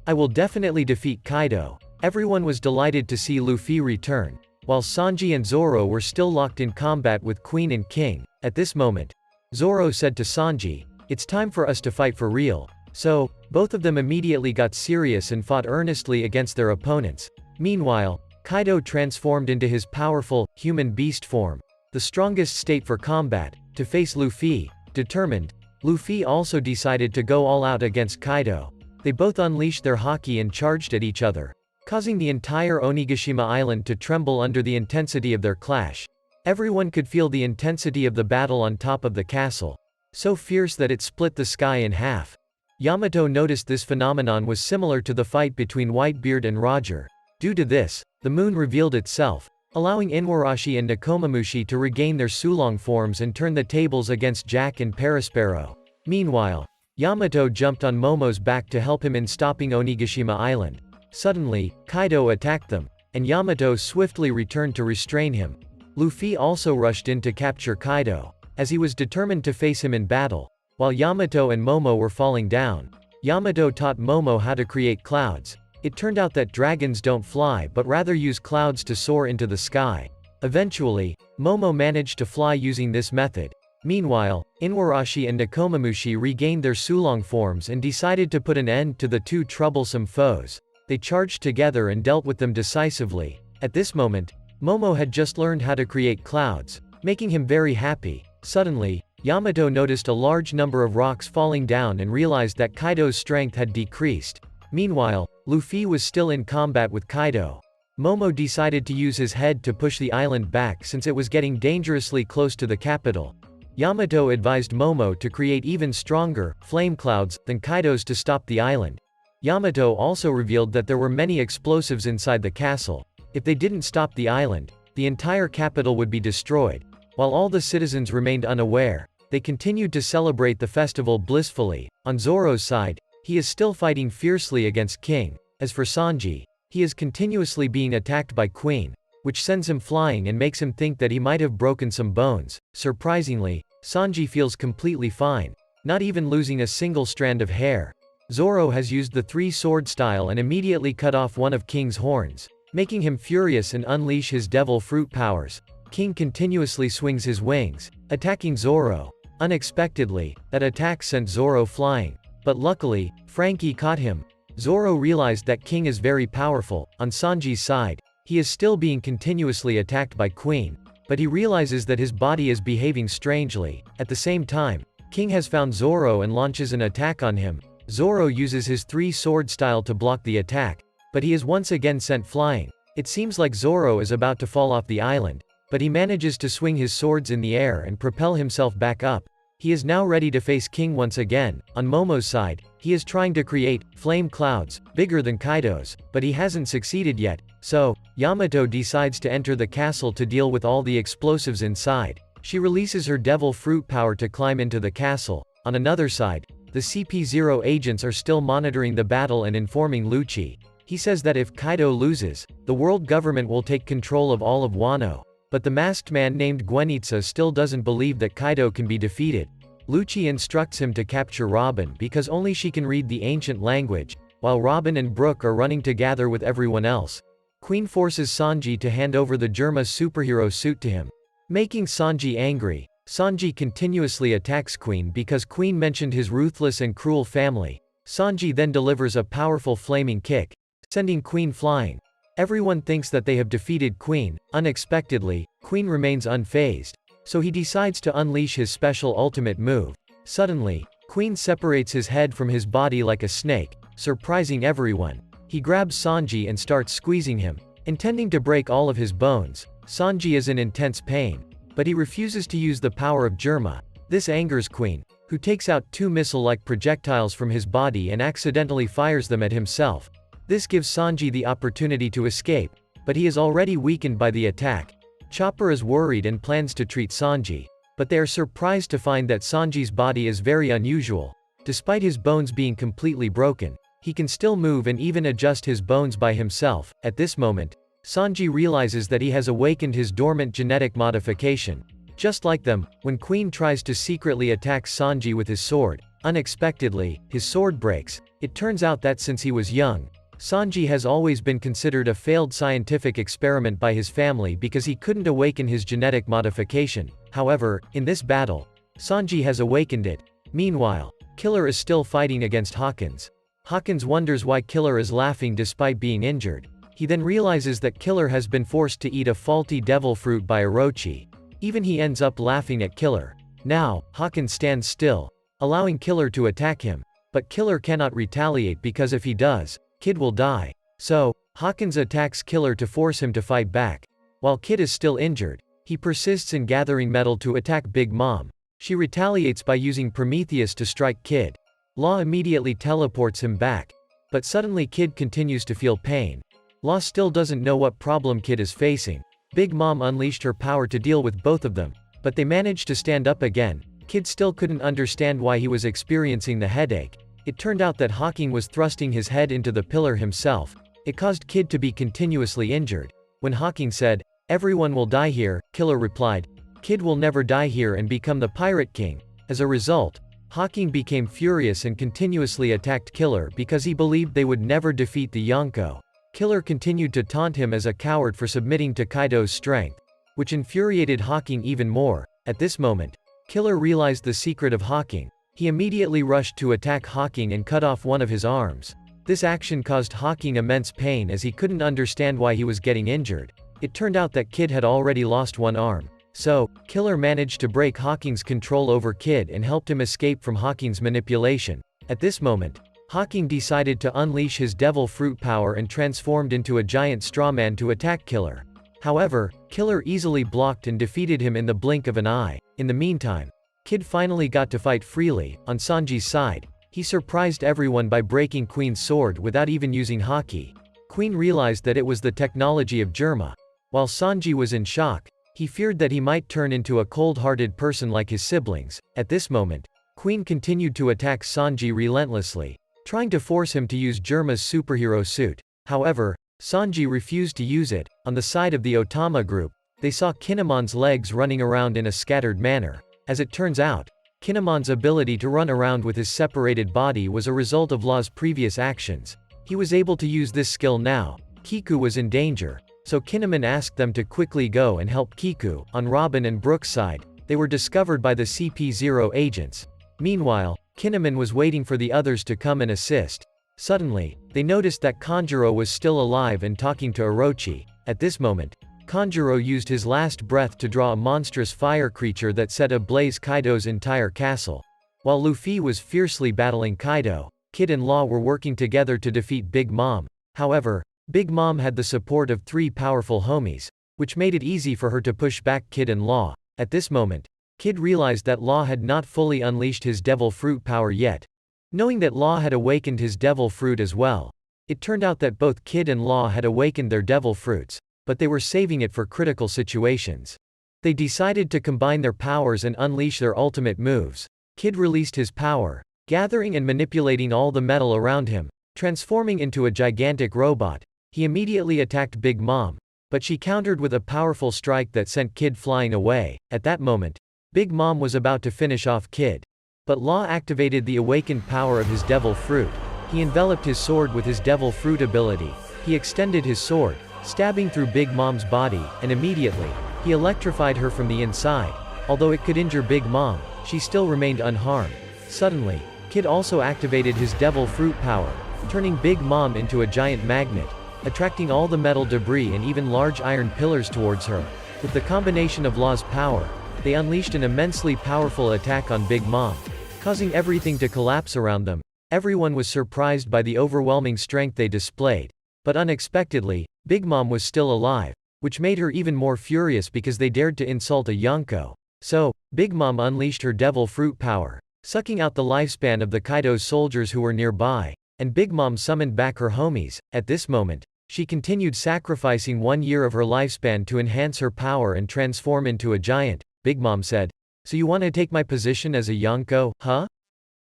I will definitely defeat Kaido." Everyone was delighted to see Luffy return, while Sanji and Zoro were still locked in combat with Queen and King. At this moment, Zoro said to Sanji, "It's time for us to fight for real." So, both of them immediately got serious and fought earnestly against their opponents. Meanwhile, Kaido transformed into his powerful, human beast form, the strongest state for combat, to face Luffy. Determined, Luffy also decided to go all out against Kaido. They both unleashed their haki and charged at each other, causing the entire Onigashima island to tremble under the intensity of their clash. Everyone could feel the intensity of the battle on top of the castle, so fierce that it split the sky in half. Yamato noticed this phenomenon was similar to the fight between Whitebeard and Roger. Due to this, the moon revealed itself, allowing Inuarashi and Nekomamushi to regain their Sulong forms and turn the tables against Jack and Perispero. Meanwhile, Yamato jumped on Momo's back to help him in stopping Onigashima Island. Suddenly, Kaido attacked them, and Yamato swiftly returned to restrain him. Luffy also rushed in to capture Kaido, as he was determined to face him in battle. While Yamato and Momo were falling down, Yamato taught Momo how to create clouds. It turned out that dragons don't fly but rather use clouds to soar into the sky. Eventually, Momo managed to fly using this method. Meanwhile, Inuarashi and Nekomamushi regained their Sulong forms and decided to put an end to the two troublesome foes. They charged together and dealt with them decisively. At this moment, Momo had just learned how to create clouds, making him very happy. Suddenly, Yamato noticed a large number of rocks falling down and realized that Kaido's strength had decreased. Meanwhile, Luffy was still in combat with Kaido. Momo decided to use his head to push the island back since it was getting dangerously close to the capital. Yamato advised Momo to create even stronger, flame clouds, than Kaido's to stop the island. Yamato also revealed that there were many explosives inside the castle. If they didn't stop the island, the entire capital would be destroyed. While all the citizens remained unaware, they continued to celebrate the festival blissfully. On Zoro's side, he is still fighting fiercely against King. As for Sanji, he is continuously being attacked by Queen, which sends him flying and makes him think that he might have broken some bones. Surprisingly, Sanji feels completely fine, not even losing a single strand of hair. Zoro has used the three-sword style and immediately cut off one of King's horns, making him furious and unleash his devil fruit powers. King continuously swings his wings, attacking Zoro. Unexpectedly, that attack sent Zoro flying. But luckily, Frankie caught him. Zoro realized that King is very powerful. On Sanji's side, he is still being continuously attacked by Queen, but he realizes that his body is behaving strangely. At the same time, King has found Zoro and launches an attack on him. Zoro uses his three-sword style to block the attack, but he is once again sent flying. It seems like Zoro is about to fall off the island, but he manages to swing his swords in the air and propel himself back up. He is now ready to face King once again. On Momo's side, he is trying to create flame clouds, bigger than Kaido's, but he hasn't succeeded yet, so Yamato decides to enter the castle to deal with all the explosives inside. She releases her devil fruit power to climb into the castle. On another side, the CP0 agents are still monitoring the battle and informing Lucci. He says that if Kaido loses, the world government will take control of all of Wano. But the masked man named Gwenitsa still doesn't believe that Kaido can be defeated. Lucci instructs him to capture Robin because only she can read the ancient language, while Robin and Brook are running to gather with everyone else. Queen forces Sanji to hand over the Germa superhero suit to him, making Sanji angry. Sanji continuously attacks Queen because Queen mentioned his ruthless and cruel family. Sanji then delivers a powerful flaming kick, sending Queen flying. Everyone thinks that they have defeated Queen. Unexpectedly, Queen remains unfazed, so he decides to unleash his special ultimate move. Suddenly, Queen separates his head from his body like a snake, surprising everyone. He grabs Sanji and starts squeezing him, intending to break all of his bones. Sanji is in intense pain, but he refuses to use the power of Germa. This angers Queen, who takes out two missile-like projectiles from his body and accidentally fires them at himself. This gives Sanji the opportunity to escape, but he is already weakened by the attack. Chopper is worried and plans to treat Sanji, but they are surprised to find that Sanji's body is very unusual. Despite his bones being completely broken, he can still move and even adjust his bones by himself. At this moment, Sanji realizes that he has awakened his dormant genetic modification. Just like them, when Queen tries to secretly attack Sanji with his sword, unexpectedly, his sword breaks. It turns out that since he was young, Sanji has always been considered a failed scientific experiment by his family because he couldn't awaken his genetic modification. However, in this battle, Sanji has awakened it. Meanwhile, Killer is still fighting against Hawkins. Hawkins wonders why Killer is laughing despite being injured. He then realizes that Killer has been forced to eat a faulty devil fruit by Orochi. Even he ends up laughing at Killer. Now, Hawkins stands still, allowing Killer to attack him. But Killer cannot retaliate because if he does, Kid will die. So, Hawkins attacks Killer to force him to fight back. While Kid is still injured, he persists in gathering metal to attack Big Mom. She retaliates by using Prometheus to strike Kid. Law immediately teleports him back. But suddenly Kid continues to feel pain. Law still doesn't know what problem Kid is facing. Big Mom unleashed her power to deal with both of them, but they managed to stand up again. Kid still couldn't understand why he was experiencing the headache. It turned out that Hawking was thrusting his head into the pillar himself. It caused Kid to be continuously injured. When Hawking said, "Everyone will die here," Killer replied, "Kid will never die here and become the Pirate King." As a result, Hawking became furious and continuously attacked Killer because he believed they would never defeat the Yonko. Killer continued to taunt him as a coward for submitting to Kaido's strength, which infuriated Hawking even more. At this moment, Killer realized the secret of Hawking. He immediately rushed to attack Hawking and cut off one of his arms. This action caused Hawking immense pain as he couldn't understand why he was getting injured. It turned out that Kid had already lost one arm. So, Killer managed to break Hawking's control over Kid and helped him escape from Hawking's manipulation. At this moment, Hawking decided to unleash his devil fruit power and transformed into a giant straw man to attack Killer. However, Killer easily blocked and defeated him in the blink of an eye. In the meantime, Kid finally got to fight freely. On Sanji's side, he surprised everyone by breaking Queen's sword without even using Haki. Queen realized that it was the technology of Germa. While Sanji was in shock, he feared that he might turn into a cold-hearted person like his siblings. At this moment, Queen continued to attack Sanji relentlessly, trying to force him to use Germa's superhero suit. However, Sanji refused to use it. On the side of the Otama group, they saw Kinemon's legs running around in a scattered manner. As it turns out, Kinemon's ability to run around with his separated body was a result of Law's previous actions. He was able to use this skill now. Kiku was in danger, so Kinemon asked them to quickly go and help Kiku. On Robin and Brook's side, they were discovered by the CP0 agents. Meanwhile, Kinemon was waiting for the others to come and assist. Suddenly, they noticed that Kanjuro was still alive and talking to Orochi. At this moment, Kanjuro used his last breath to draw a monstrous fire creature that set ablaze Kaido's entire castle. While Luffy was fiercely battling Kaido, Kid and Law were working together to defeat Big Mom. However, Big Mom had the support of 3 powerful homies, which made it easy for her to push back Kid and Law. At this moment, Kid realized that Law had not fully unleashed his devil fruit power yet. Knowing that Law had awakened his devil fruit as well, it turned out that both Kid and Law had awakened their devil fruits, but they were saving it for critical situations. They decided to combine their powers and unleash their ultimate moves. Kid released his power, gathering and manipulating all the metal around him, transforming into a gigantic robot. He immediately attacked Big Mom, but she countered with a powerful strike that sent Kid flying away. At that moment, Big Mom was about to finish off Kid. But Law activated the awakened power of his devil fruit. He enveloped his sword with his devil fruit ability. He extended his sword, stabbing through Big Mom's body, and immediately, he electrified her from the inside. Although it could injure Big Mom, she still remained unharmed. Suddenly, Kid also activated his devil fruit power, turning Big Mom into a giant magnet, attracting all the metal debris and even large iron pillars towards her. With the combination of Law's power, they unleashed an immensely powerful attack on Big Mom, causing everything to collapse around them. Everyone was surprised by the overwhelming strength they displayed. But unexpectedly, Big Mom was still alive, which made her even more furious because they dared to insult a Yonko. So, Big Mom unleashed her devil fruit power, sucking out the lifespan of the Kaido's soldiers who were nearby, and Big Mom summoned back her homies. At this moment, she continued sacrificing 1 year of her lifespan to enhance her power and transform into a giant. Big Mom said, "So you want to take my position as a Yonko, huh?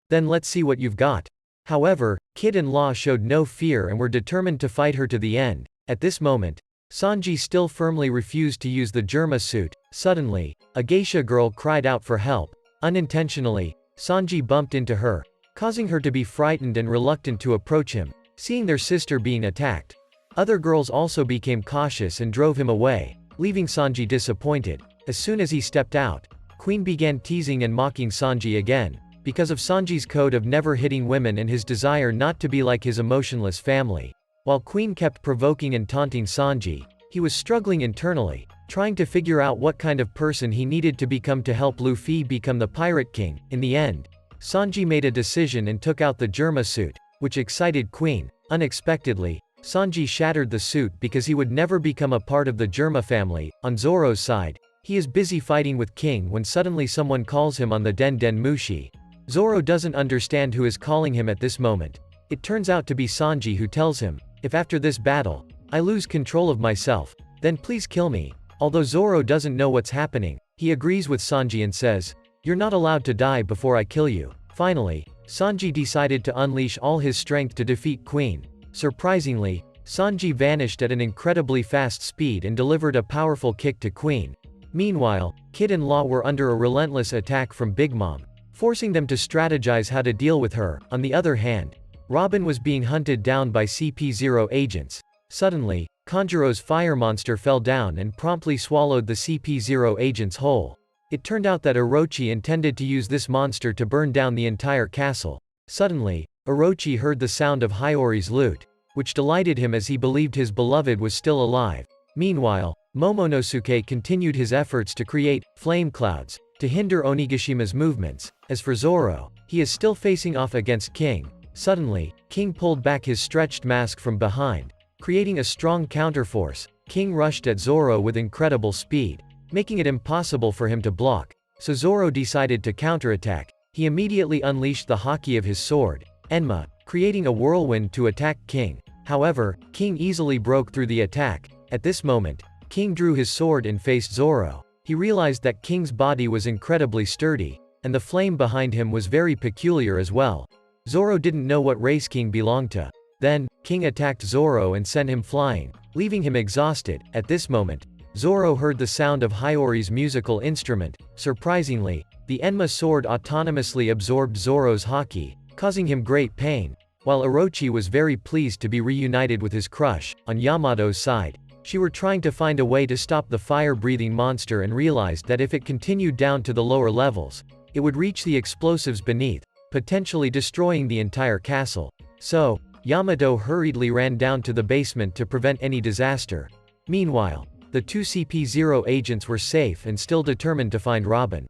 Then let's see what you've got." However, Kid and Law showed no fear and were determined to fight her to the end. At this moment, Sanji still firmly refused to use the Germa suit. Suddenly, a geisha girl cried out for help. Unintentionally, Sanji bumped into her, causing her to be frightened and reluctant to approach him, seeing their sister being attacked. Other girls also became cautious and drove him away, leaving Sanji disappointed. As soon as he stepped out, Queen began teasing and mocking Sanji again, because of Sanji's code of never hitting women and his desire not to be like his emotionless family. While Queen kept provoking and taunting Sanji, he was struggling internally, trying to figure out what kind of person he needed to become to help Luffy become the Pirate King. In the end, Sanji made a decision and took out the Germa suit, which excited Queen. Unexpectedly, Sanji shattered the suit because he would never become a part of the Germa family. On Zoro's side, he is busy fighting with King when suddenly someone calls him on the Den Den Mushi. Zoro doesn't understand who is calling him at this moment. It turns out to be Sanji, who tells him, "If after this battle, I lose control of myself, then please kill me." Although Zoro doesn't know what's happening, he agrees with Sanji and says, "You're not allowed to die before I kill you." Finally, Sanji decided to unleash all his strength to defeat Queen. Surprisingly, Sanji vanished at an incredibly fast speed and delivered a powerful kick to Queen. Meanwhile, Kid and Law were under a relentless attack from Big Mom, forcing them to strategize how to deal with her. On the other hand, Robin was being hunted down by CP0 agents. Suddenly, Kanjuro's fire monster fell down and promptly swallowed the CP0 agents whole. It turned out that Orochi intended to use this monster to burn down the entire castle. Suddenly, Orochi heard the sound of Hiyori's lute, which delighted him as he believed his beloved was still alive. Meanwhile, Momonosuke continued his efforts to create flame clouds to hinder Onigishima's movements. As for Zoro, he is still facing off against King. Suddenly, King pulled back his stretched mask from behind, creating a strong counterforce. King rushed at Zoro with incredible speed, making it impossible for him to block. So Zoro decided to counterattack. He immediately unleashed the haki of his sword, Enma, creating a whirlwind to attack King. However, King easily broke through the attack. At this moment, King drew his sword and faced Zoro. He realized that King's body was incredibly sturdy, and the flame behind him was very peculiar as well. Zoro didn't know what race King belonged to. Then, King attacked Zoro and sent him flying, leaving him exhausted. At this moment, Zoro heard the sound of Hiyori's musical instrument. Surprisingly, The Enma sword autonomously absorbed Zoro's haki, causing him great pain. While Orochi was very pleased to be reunited with his crush, on Yamato's side, she were trying to find a way to stop the fire-breathing monster and realized that if it continued down to the lower levels, it would reach the explosives beneath, potentially destroying the entire castle. So, Yamato hurriedly ran down to the basement to prevent any disaster. Meanwhile, the two CP0 agents were safe and still determined to find Robin.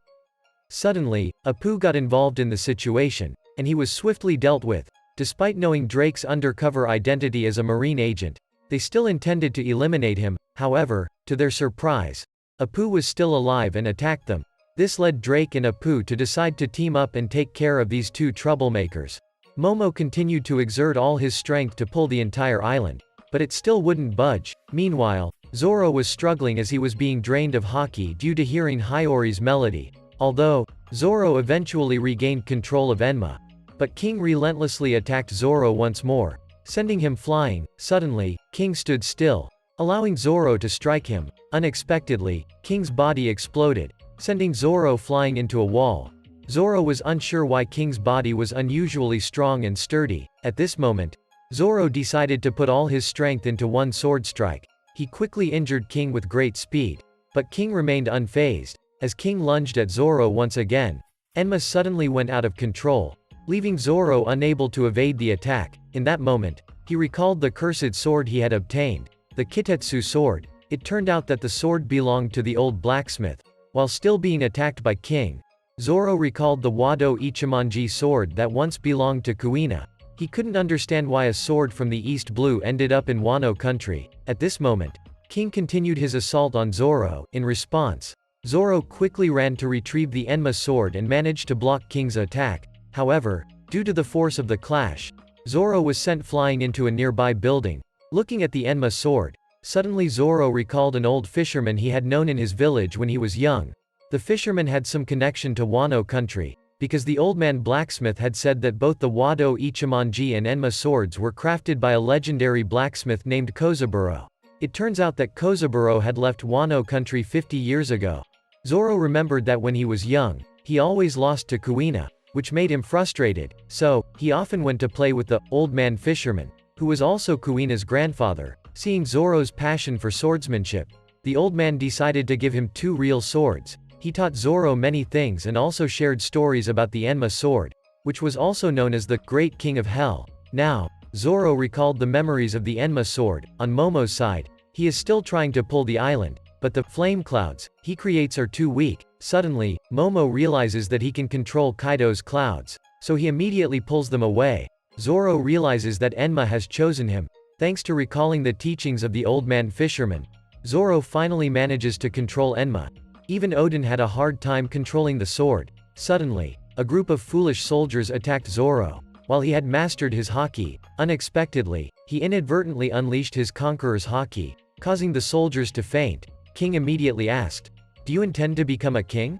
Suddenly, Apu got involved in the situation, and he was swiftly dealt with. Despite knowing Drake's undercover identity as a Marine agent, they still intended to eliminate him. However, to their surprise, Apu was still alive and attacked them. This led Drake and Apu to decide to team up and take care of these two troublemakers. Momo continued to exert all his strength to pull the entire island, but it still wouldn't budge. Meanwhile, Zoro was struggling as he was being drained of haki due to hearing Hiyori's melody. Although, Zoro eventually regained control of Enma, but King relentlessly attacked Zoro once more, sending him flying. Suddenly, King stood still, allowing Zoro to strike him. Unexpectedly, King's body exploded, sending Zoro flying into a wall. Zoro was unsure why King's body was unusually strong and sturdy. At this moment, Zoro decided to put all his strength into one sword strike. He quickly injured King with great speed, but King remained unfazed. As King lunged at Zoro once again, Enma suddenly went out of control, leaving Zoro unable to evade the attack. In that moment, he recalled the cursed sword he had obtained, the Kitetsu sword. It turned out that the sword belonged to the old blacksmith. While still being attacked by King, Zoro recalled the Wado Ichimonji sword that once belonged to Kuina. He couldn't understand why a sword from the East Blue ended up in Wano country. At this moment, King continued his assault on Zoro. In response, Zoro quickly ran to retrieve the Enma sword and managed to block King's attack. However, due to the force of the clash, Zoro was sent flying into a nearby building. Looking at the Enma sword, suddenly Zoro recalled an old fisherman he had known in his village when he was young. The fisherman had some connection to Wano country, because the old man blacksmith had said that both the Wado Ichimonji and Enma swords were crafted by a legendary blacksmith named Kozaburo. It turns out that Kozaburo had left Wano country 50 years ago. Zoro remembered that when he was young, he always lost to Kuina, which made him frustrated, so he often went to play with the old man fisherman, who was also Kuina's grandfather. Seeing Zoro's passion for swordsmanship, the old man decided to give him 2 real swords. He taught Zoro many things and also shared stories about the Enma sword, which was also known as the Great King of Hell. Now, Zoro recalled the memories of the Enma sword. On Momo's side, he is still trying to pull the island, but the flame clouds he creates are too weak. Suddenly, Momo realizes that he can control Kaido's clouds, so he immediately pulls them away. Zoro realizes that Enma has chosen him. Thanks to recalling the teachings of the old man fisherman, Zoro finally manages to control Enma. Even Odin had a hard time controlling the sword. Suddenly, a group of foolish soldiers attacked Zoro. While he had mastered his haki, unexpectedly, he inadvertently unleashed his conqueror's haki, causing the soldiers to faint. King immediately asked, "Do you intend to become a king?"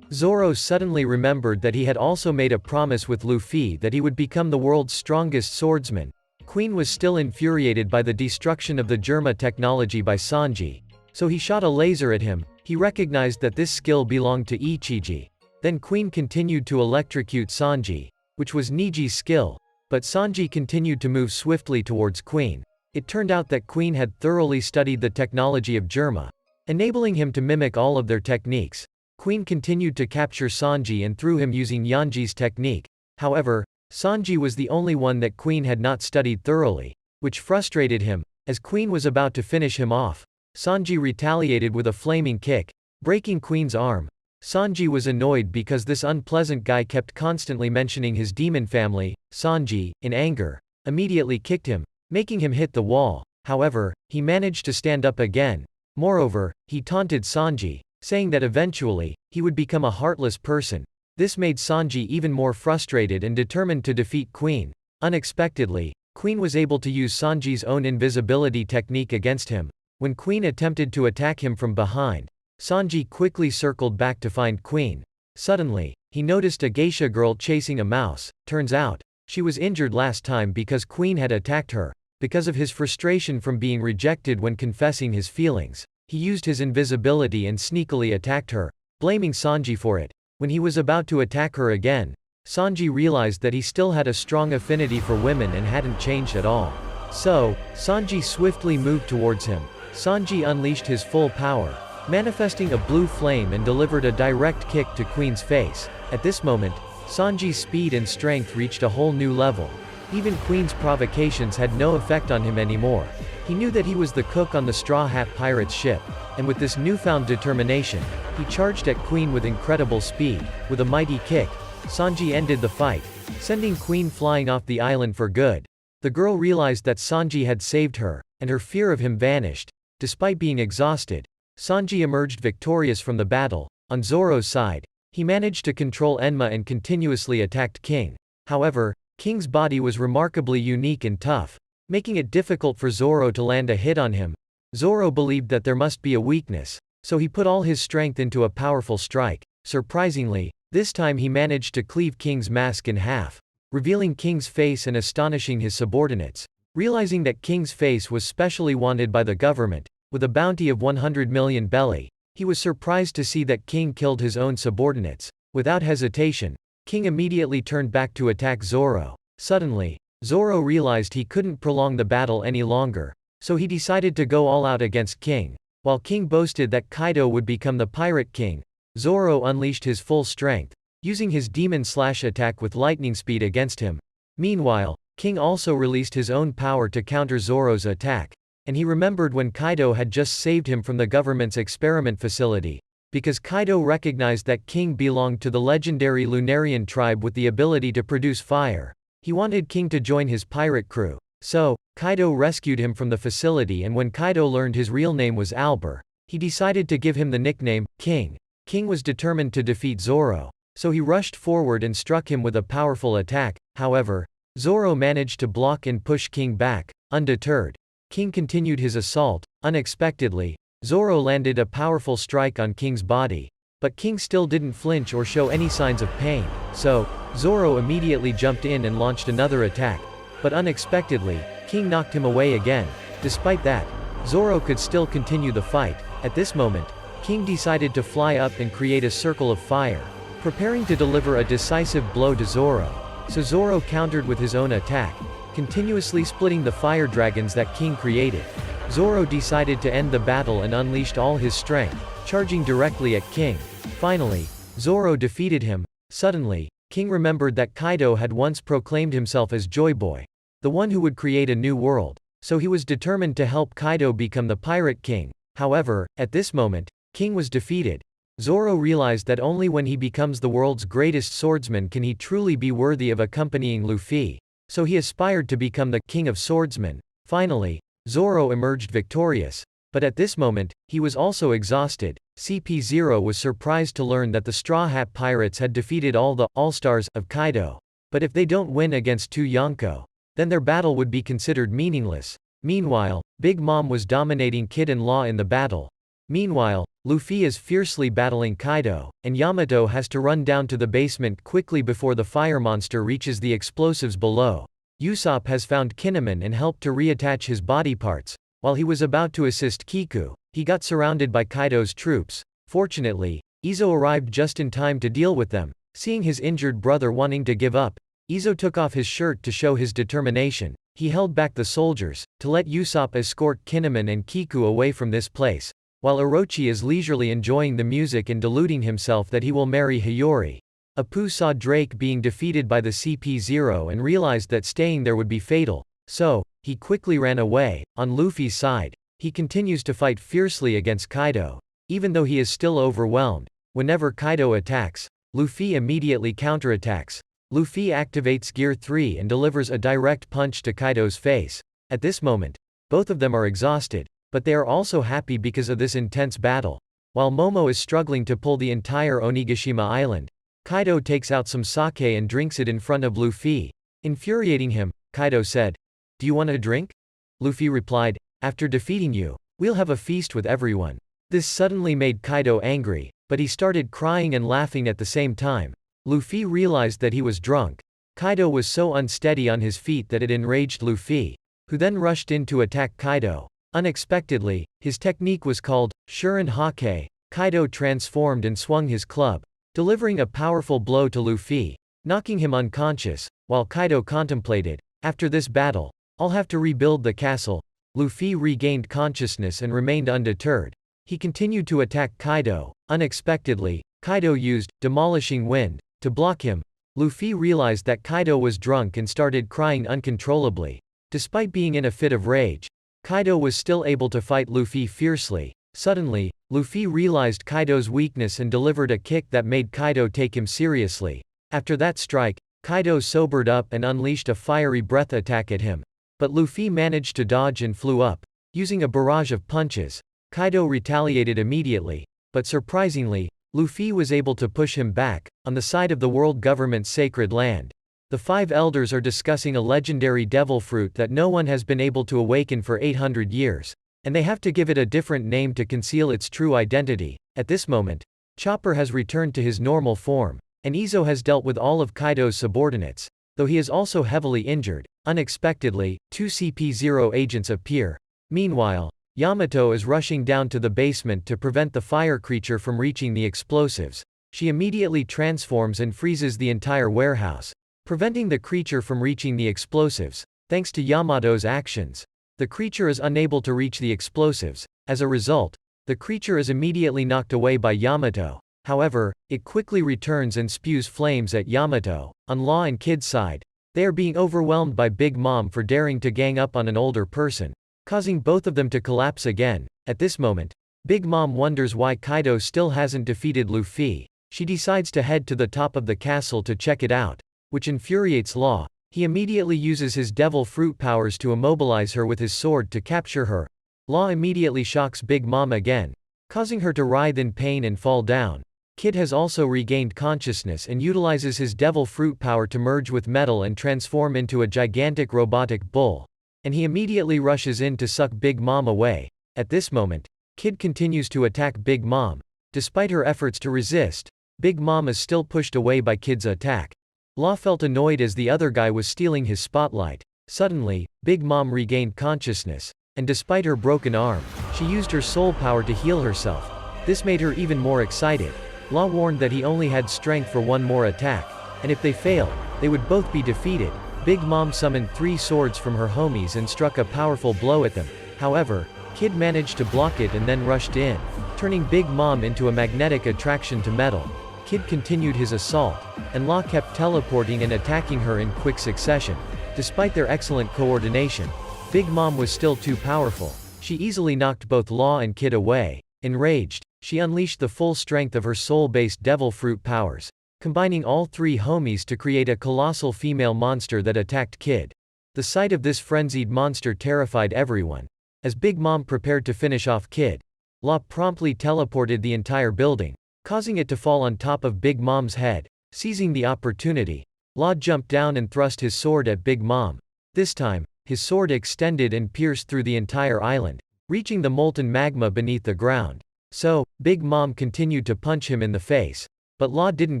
Zoro suddenly remembered that he had also made a promise with Luffy that he would become the world's strongest swordsman. Queen was still infuriated by the destruction of the Germa technology by Sanji, so he shot a laser at him. He recognized that this skill belonged to Ichiji. Then Queen continued to electrocute Sanji, which was Niji's skill, but Sanji continued to move swiftly towards Queen. It turned out that Queen had thoroughly studied the technology of Germa, enabling him to mimic all of their techniques. Queen continued to capture Sanji and threw him using Yanji's technique. However, Sanji was the only one that Queen had not studied thoroughly, which frustrated him. As Queen was about to finish him off, Sanji retaliated with a flaming kick, breaking Queen's arm. Sanji was annoyed because this unpleasant guy kept constantly mentioning his demon family. Sanji, in anger, immediately kicked him, making him hit the wall. However, he managed to stand up again. Moreover, he taunted Sanji, saying that eventually, he would become a heartless person. This made Sanji even more frustrated and determined to defeat Queen. Unexpectedly, Queen was able to use Sanji's own invisibility technique against him. When Queen attempted to attack him from behind, Sanji quickly circled back to find Queen. Suddenly, he noticed a geisha girl chasing a mouse. Turns out, she was injured last time because Queen had attacked her. Because of his frustration from being rejected when confessing his feelings, he used his invisibility and sneakily attacked her, blaming Sanji for it. When he was about to attack her again, Sanji realized that he still had a strong affinity for women and hadn't changed at all. So, Sanji swiftly moved towards him. Sanji unleashed his full power, manifesting a blue flame and delivered a direct kick to Queen's face. At this moment, Sanji's speed and strength reached a whole new level. Even Queen's provocations had no effect on him anymore. He knew that he was the cook on the Straw Hat Pirate's ship, and with this newfound determination, he charged at Queen with incredible speed. With a mighty kick, Sanji ended the fight, sending Queen flying off the island for good. The girl realized that Sanji had saved her, and her fear of him vanished. Despite being exhausted, Sanji emerged victorious from the battle. On Zoro's side, he managed to control Enma and continuously attacked King. However, King's body was remarkably unique and tough, making it difficult for Zoro to land a hit on him. Zoro believed that there must be a weakness, so he put all his strength into a powerful strike. Surprisingly, this time he managed to cleave King's mask in half, revealing King's face and astonishing his subordinates. Realizing that King's face was specially wanted by the government, with a bounty of 100 million belly, he was surprised to see that King killed his own subordinates. Without hesitation, King immediately turned back to attack Zoro. Suddenly, Zoro realized he couldn't prolong the battle any longer, so he decided to go all out against King. While King boasted that Kaido would become the Pirate King, Zoro unleashed his full strength, using his demon slash attack with lightning speed against him. Meanwhile, King also released his own power to counter Zoro's attack, and he remembered when Kaido had just saved him from the government's experiment facility. Because Kaido recognized that King belonged to the legendary Lunarian tribe with the ability to produce fire, he wanted King to join his pirate crew. So, Kaido rescued him from the facility, and when Kaido learned his real name was Albur, he decided to give him the nickname, King. King was determined to defeat Zoro, so he rushed forward and struck him with a powerful attack. However, Zoro managed to block and push King back. Undeterred, King continued his assault. Unexpectedly, Zoro landed a powerful strike on King's body, but King still didn't flinch or show any signs of pain, so Zoro immediately jumped in and launched another attack. But unexpectedly, King knocked him away again. Despite that, Zoro could still continue the fight. At this moment, King decided to fly up and create a circle of fire, preparing to deliver a decisive blow to Zoro. So Zoro countered with his own attack, continuously splitting the fire dragons that King created. Zoro decided to end the battle and unleashed all his strength, charging directly at King. Finally, Zoro defeated him. Suddenly, King remembered that Kaido had once proclaimed himself as Joy Boy, the one who would create a new world, so he was determined to help Kaido become the Pirate King. However, at this moment, King was defeated. Zoro realized that only when he becomes the world's greatest swordsman can he truly be worthy of accompanying Luffy, so he aspired to become the King of Swordsmen. Finally, Zoro emerged victorious, but at this moment, he was also exhausted. CP0 was surprised to learn that the Straw Hat Pirates had defeated all the All-Stars of Kaido, but if they don't win against 2 Yonko, then their battle would be considered meaningless. Meanwhile, Big Mom was dominating Kid and Law in the battle. Meanwhile, Luffy is fiercely battling Kaido, and Yamato has to run down to the basement quickly before the fire monster reaches the explosives below. Usopp has found Kinemon and helped to reattach his body parts. While he was about to assist Kiku, he got surrounded by Kaido's troops. Fortunately, Izo arrived just in time to deal with them. Seeing his injured brother wanting to give up, Izo took off his shirt to show his determination. He held back the soldiers, to let Usopp escort Kinemon and Kiku away from this place, while Orochi is leisurely enjoying the music and deluding himself that he will marry Hiyori. Appu saw Drake being defeated by the CP0 and realized that staying there would be fatal, so he quickly ran away. On Luffy's side, he continues to fight fiercely against Kaido. Even though he is still overwhelmed, whenever Kaido attacks, Luffy immediately counterattacks. Luffy activates Gear 3 and delivers a direct punch to Kaido's face. At this moment, both of them are exhausted, but they are also happy because of this intense battle. While Momo is struggling to pull the entire Onigashima island, Kaido takes out some sake and drinks it in front of Luffy. Infuriating him, Kaido said, "Do you want a drink?" Luffy replied, "After defeating you, we'll have a feast with everyone." This suddenly made Kaido angry, but he started crying and laughing at the same time. Luffy realized that he was drunk. Kaido was so unsteady on his feet that it enraged Luffy, who then rushed in to attack Kaido. Unexpectedly, his technique was called Shurin Hake. Kaido transformed and swung his club, delivering a powerful blow to Luffy, knocking him unconscious, while Kaido contemplated. After this battle, I'll have to rebuild the castle. Luffy regained consciousness and remained undeterred. He continued to attack Kaido. Unexpectedly, Kaido used demolishing wind to block him. Luffy realized that Kaido was drunk and started crying uncontrollably. Despite being in a fit of rage, Kaido was still able to fight Luffy fiercely. Suddenly, Luffy realized Kaido's weakness and delivered a kick that made Kaido take him seriously. After that strike, Kaido sobered up and unleashed a fiery breath attack at him. But Luffy managed to dodge and flew up. Using a barrage of punches, Kaido retaliated immediately, but surprisingly, Luffy was able to push him back. On the side of the world government's sacred land, the 5 elders are discussing a legendary devil fruit that no one has been able to awaken for 800 years, and they have to give it a different name to conceal its true identity. At this moment, Chopper has returned to his normal form, and Izo has dealt with all of Kaido's subordinates, though he is also heavily injured. Unexpectedly, 2 CP0 agents appear. Meanwhile, Yamato is rushing down to the basement to prevent the fire creature from reaching the explosives. She immediately transforms and freezes the entire warehouse, preventing the creature from reaching the explosives. Thanks to Yamato's actions, the creature is unable to reach the explosives. As a result, the creature is immediately knocked away by Yamato. However, it quickly returns and spews flames at Yamato. On Law and Kid's side, they are being overwhelmed by Big Mom for daring to gang up on an older person, causing both of them to collapse again. At this moment, Big Mom wonders why Kaido still hasn't defeated Luffy. She decides to head to the top of the castle to check it out, which infuriates Law. He immediately uses his devil fruit powers to immobilize her with his sword to capture her. Law immediately shocks Big Mom again, causing her to writhe in pain and fall down. Kid has also regained consciousness and utilizes his devil fruit power to merge with metal and transform into a gigantic robotic bull, and he immediately rushes in to suck Big Mom away. At this moment, Kid continues to attack Big Mom. Despite her efforts to resist, Big Mom is still pushed away by Kid's attack. Law felt annoyed as the other guy was stealing his spotlight. Suddenly, Big Mom regained consciousness, and despite her broken arm, she used her soul power to heal herself. This made her even more excited. Law warned that he only had strength for one more attack, and if they failed, they would both be defeated. Big Mom summoned 3 swords from her homies and struck a powerful blow at them. However, Kid managed to block it and then rushed in, turning Big Mom into a magnetic attraction to metal. Kid continued his assault, and Law kept teleporting and attacking her in quick succession. Despite their excellent coordination, Big Mom was still too powerful. She easily knocked both Law and Kid away. Enraged, she unleashed the full strength of her soul-based devil fruit powers, combining all 3 homies to create a colossal female monster that attacked Kid. The sight of this frenzied monster terrified everyone. As Big Mom prepared to finish off Kid, Law promptly teleported the entire building, causing it to fall on top of Big Mom's head. Seizing the opportunity, Law jumped down and thrust his sword at Big Mom. This time, his sword extended and pierced through the entire island, reaching the molten magma beneath the ground. So, Big Mom continued to punch him in the face. But Law didn't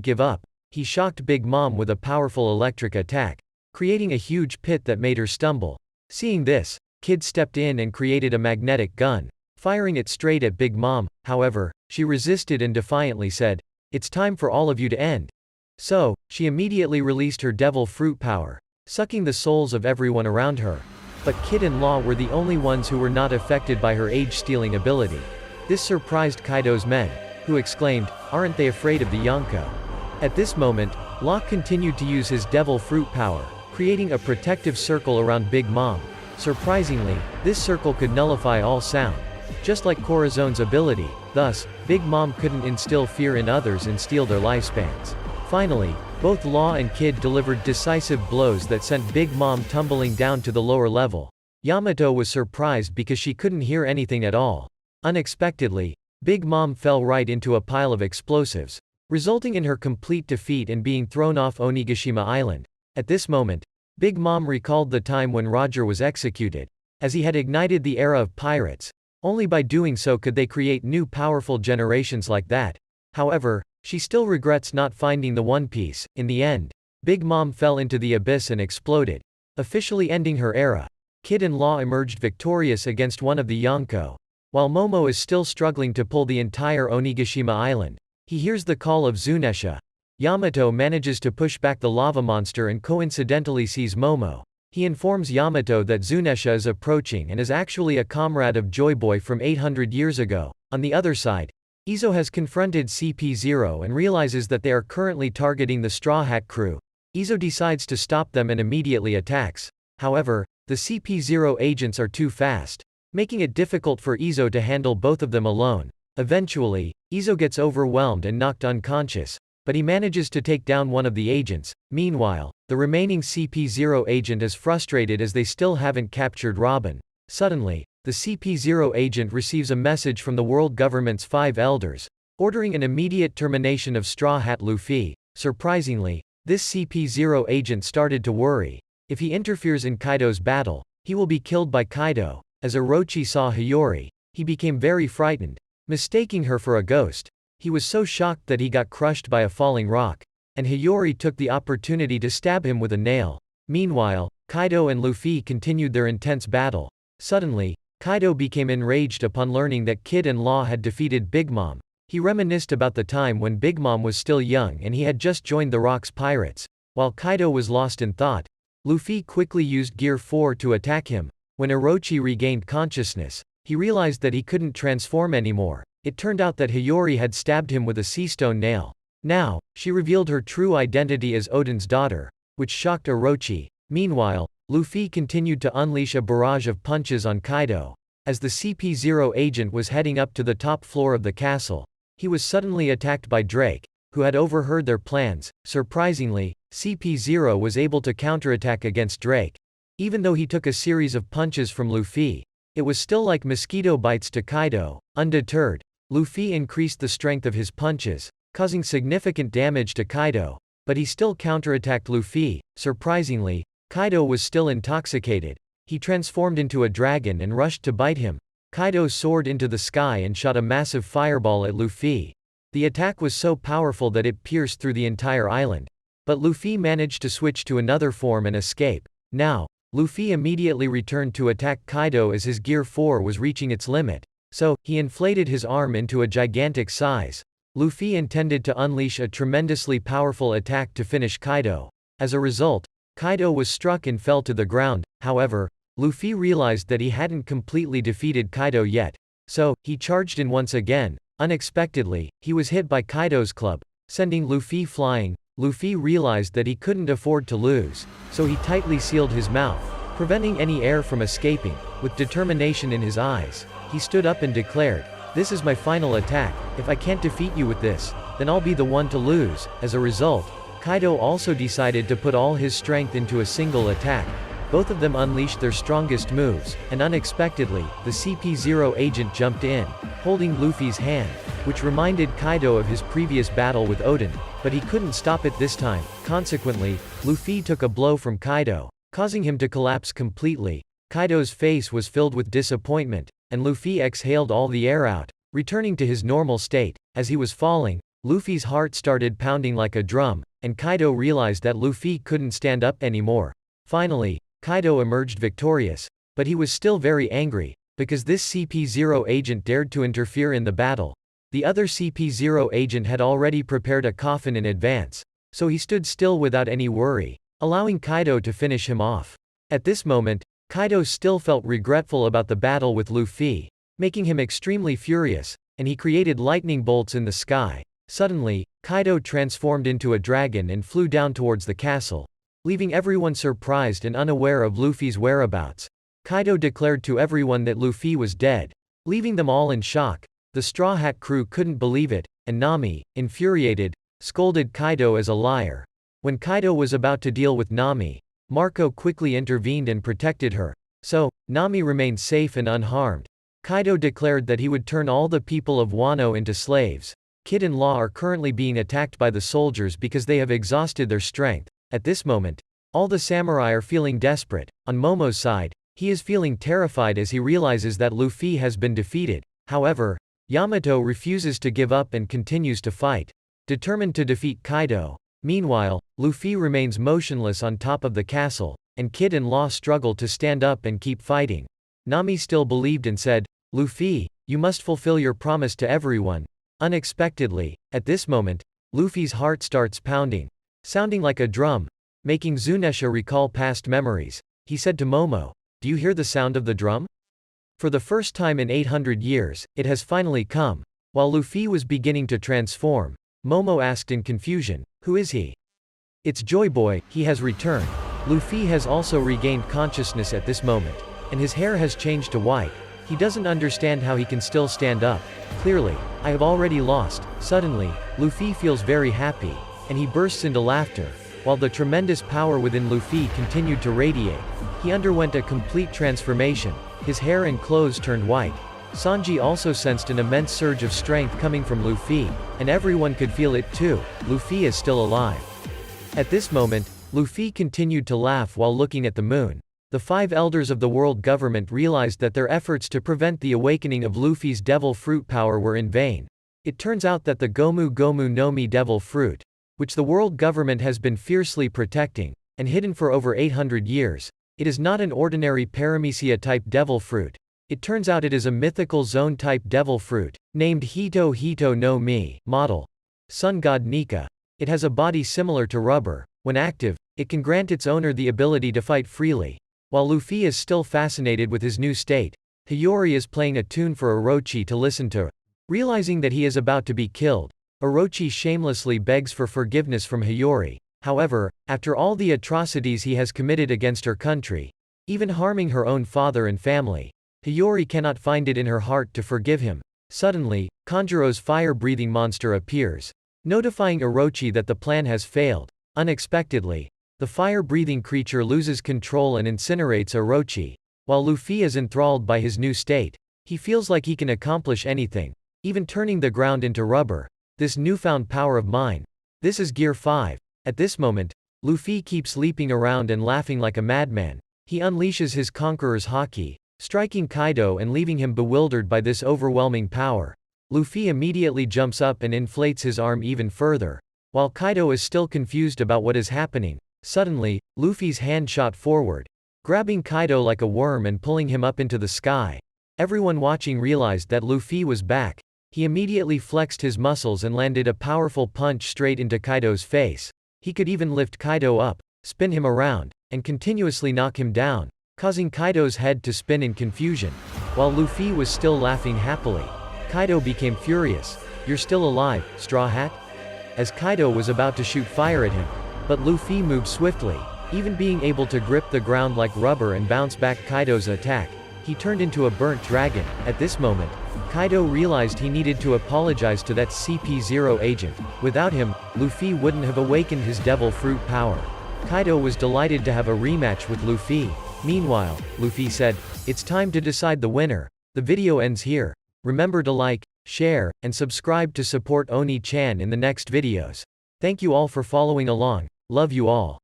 give up. He shocked Big Mom with a powerful electric attack, creating a huge pit that made her stumble. Seeing this, Kid stepped in and created a magnetic gun, firing it straight at Big Mom. However, she resisted and defiantly said, "It's time for all of you to end." So, she immediately released her devil fruit power, sucking the souls of everyone around her. But Kid and Law were the only ones who were not affected by her age-stealing ability. This surprised Kaido's men, who exclaimed, "Aren't they afraid of the Yonko?" At this moment, Law continued to use his devil fruit power, creating a protective circle around Big Mom. Surprisingly, this circle could nullify all sound, just like Corazone's ability. Thus, Big Mom couldn't instill fear in others and steal their lifespans. Finally, both Law and Kid delivered decisive blows that sent Big Mom tumbling down to the lower level. Yamato was surprised because she couldn't hear anything at all. Unexpectedly, Big Mom fell right into a pile of explosives, resulting in her complete defeat and being thrown off Onigashima Island. At this moment, Big Mom recalled the time when Roger was executed, as he had ignited the era of pirates. Only by doing so could they create new powerful generations like that. However, she still regrets not finding the One Piece. In the end, Big Mom fell into the abyss and exploded, officially ending her era. Kid and Law emerged victorious against one of the Yonko. While Momo is still struggling to pull the entire Onigashima Island, He hears the call of Zunesha. Yamato manages to push back the lava monster and coincidentally sees Momo. He informs Yamato that Zunesha is approaching and is actually a comrade of Joy Boy from 800 years ago. On the other side, Izo has confronted CP0 and realizes that they are currently targeting the Straw Hat crew. Izo decides to stop them and immediately attacks. However, the CP0 agents are too fast, making it difficult for Izo to handle both of them alone. Eventually, Izo gets overwhelmed and knocked unconscious, but he manages to take down one of the agents. Meanwhile, the remaining CP0 agent is frustrated as they still haven't captured Robin. Suddenly, the CP0 agent receives a message from the world government's 5 elders, ordering an immediate termination of Straw Hat Luffy. Surprisingly, this CP0 agent started to worry. If he interferes in Kaido's battle, he will be killed by Kaido. As Orochi saw Hiyori, he became very frightened, mistaking her for a ghost. He was so shocked that he got crushed by a falling rock, and Hiyori took the opportunity to stab him with a nail. Meanwhile, Kaido and Luffy continued their intense battle. Suddenly, Kaido became enraged upon learning that Kid and Law had defeated Big Mom. He reminisced about the time when Big Mom was still young and he had just joined the Rocks Pirates. While Kaido was lost in thought, Luffy quickly used Gear 4 to attack him. When Orochi regained consciousness, he realized that he couldn't transform anymore. It turned out that Hiyori had stabbed him with a seastone nail. Now, she revealed her true identity as Odin's daughter, which shocked Orochi. Meanwhile, Luffy continued to unleash a barrage of punches on Kaido. As the CP0 agent was heading up to the top floor of the castle, he was suddenly attacked by Drake, who had overheard their plans. Surprisingly, CP0 was able to counterattack against Drake. Even though he took a series of punches from Luffy, it was still like mosquito bites to Kaido. Undeterred, Luffy increased the strength of his punches, causing significant damage to Kaido, but he still counterattacked Luffy. Surprisingly, Kaido was still intoxicated. He transformed into a dragon and rushed to bite him. Kaido soared into the sky and shot a massive fireball at Luffy. The attack was so powerful that it pierced through the entire island. But Luffy managed to switch to another form and escape. Now, Luffy immediately returned to attack Kaido as his Gear 4 was reaching its limit. So, he inflated his arm into a gigantic size. Luffy intended to unleash a tremendously powerful attack to finish Kaido. As a result, Kaido was struck and fell to the ground. However, Luffy realized that he hadn't completely defeated Kaido yet. So, he charged in once again. Unexpectedly, he was hit by Kaido's club, sending Luffy flying. Luffy realized that he couldn't afford to lose, so he tightly sealed his mouth, preventing any air from escaping. With determination in his eyes, he stood up and declared, "This is my final attack. If I can't defeat you with this, then I'll be the one to lose." As a result, Kaido also decided to put all his strength into a single attack. Both of them unleashed their strongest moves, and unexpectedly, the CP0 agent jumped in, holding Luffy's hand, which reminded Kaido of his previous battle with Odin, but he couldn't stop it this time. Consequently, Luffy took a blow from Kaido, causing him to collapse completely. Kaido's face was filled with disappointment, and Luffy exhaled all the air out, returning to his normal state. As he was falling, Luffy's heart started pounding like a drum, and Kaido realized that Luffy couldn't stand up anymore. Finally, Kaido emerged victorious, but he was still very angry, because this CP0 agent dared to interfere in the battle. The other CP0 agent had already prepared a coffin in advance, so he stood still without any worry, allowing Kaido to finish him off. At this moment, Kaido still felt regretful about the battle with Luffy, making him extremely furious, and he created lightning bolts in the sky. Suddenly, Kaido transformed into a dragon and flew down towards the castle, leaving everyone surprised and unaware of Luffy's whereabouts. Kaido declared to everyone that Luffy was dead, leaving them all in shock. The Straw Hat crew couldn't believe it, and Nami, infuriated, scolded Kaido as a liar. When Kaido was about to deal with Nami, Marco quickly intervened and protected her. So, Nami remained safe and unharmed. Kaido declared that he would turn all the people of Wano into slaves. Kid and Law are currently being attacked by the soldiers because they have exhausted their strength. At this moment, all the samurai are feeling desperate. On Momo's side, he is feeling terrified as he realizes that Luffy has been defeated. However, Yamato refuses to give up and continues to fight, determined to defeat Kaido. Meanwhile, Luffy remains motionless on top of the castle, and Kid and Law struggle to stand up and keep fighting. Nami still believed and said, "Luffy, you must fulfill your promise to everyone. Unexpectedly, at this moment, Luffy's heart starts pounding, sounding like a drum, making Zunesha recall past memories. He said to Momo, "Do you hear the sound of the drum?" For the first time in 800 years, it has finally come. While Luffy was beginning to transform, Momo asked in confusion, "Who is he?" "It's Joy Boy, he has returned." Luffy has also regained consciousness at this moment, and his hair has changed to white. He doesn't understand how he can still stand up. "Clearly, I have already lost." Suddenly, Luffy feels very happy, and he bursts into laughter. While the tremendous power within Luffy continued to radiate, he underwent a complete transformation. His hair and clothes turned white. Sanji also sensed an immense surge of strength coming from Luffy, and everyone could feel it too. Luffy is still alive. At this moment, Luffy continued to laugh while looking at the moon. The 5 elders of the world government realized that their efforts to prevent the awakening of Luffy's devil fruit power were in vain. It turns out that the Gomu Gomu no Mi devil fruit, which the world government has been fiercely protecting, and hidden for over 800 years, it is not an ordinary Paramecia-type devil fruit. It turns out it is a mythical zone-type devil fruit, named Hito Hito no Mi, model Sun God Nika. It has a body similar to rubber. When active, it can grant its owner the ability to fight freely. While Luffy is still fascinated with his new state, Hiyori is playing a tune for Orochi to listen to. Realizing that he is about to be killed, Orochi shamelessly begs for forgiveness from Hiyori. However, after all the atrocities he has committed against her country, even harming her own father and family, Hiyori cannot find it in her heart to forgive him. Suddenly, Kanjuro's fire-breathing monster appears, notifying Orochi that the plan has failed. Unexpectedly, the fire-breathing creature loses control and incinerates Orochi. While Luffy is enthralled by his new state, he feels like he can accomplish anything, even turning the ground into rubber. This newfound power of mine. This is Gear 5. At this moment, Luffy keeps leaping around and laughing like a madman. He unleashes his Conqueror's Haki, striking Kaido and leaving him bewildered by this overwhelming power. Luffy immediately jumps up and inflates his arm even further. While Kaido is still confused about what is happening, suddenly, Luffy's hand shot forward, grabbing Kaido like a worm and pulling him up into the sky. Everyone watching realized that Luffy was back. He immediately flexed his muscles and landed a powerful punch straight into Kaido's face. He could even lift Kaido up, spin him around, and continuously knock him down, causing Kaido's head to spin in confusion. While Luffy was still laughing happily, Kaido became furious. "You're still alive, Straw Hat?" As Kaido was about to shoot fire at him, but Luffy moved swiftly, even being able to grip the ground like rubber and bounce back Kaido's attack. He turned into a burnt dragon. At this moment, Kaido realized he needed to apologize to that CP0 agent. Without him, Luffy wouldn't have awakened his devil fruit power. Kaido was delighted to have a rematch with Luffy. Meanwhile, Luffy said, "It's time to decide the winner." The video ends here. Remember to like, share, and subscribe to support Oni-chan in the next videos. Thank you all for following along. Love you all.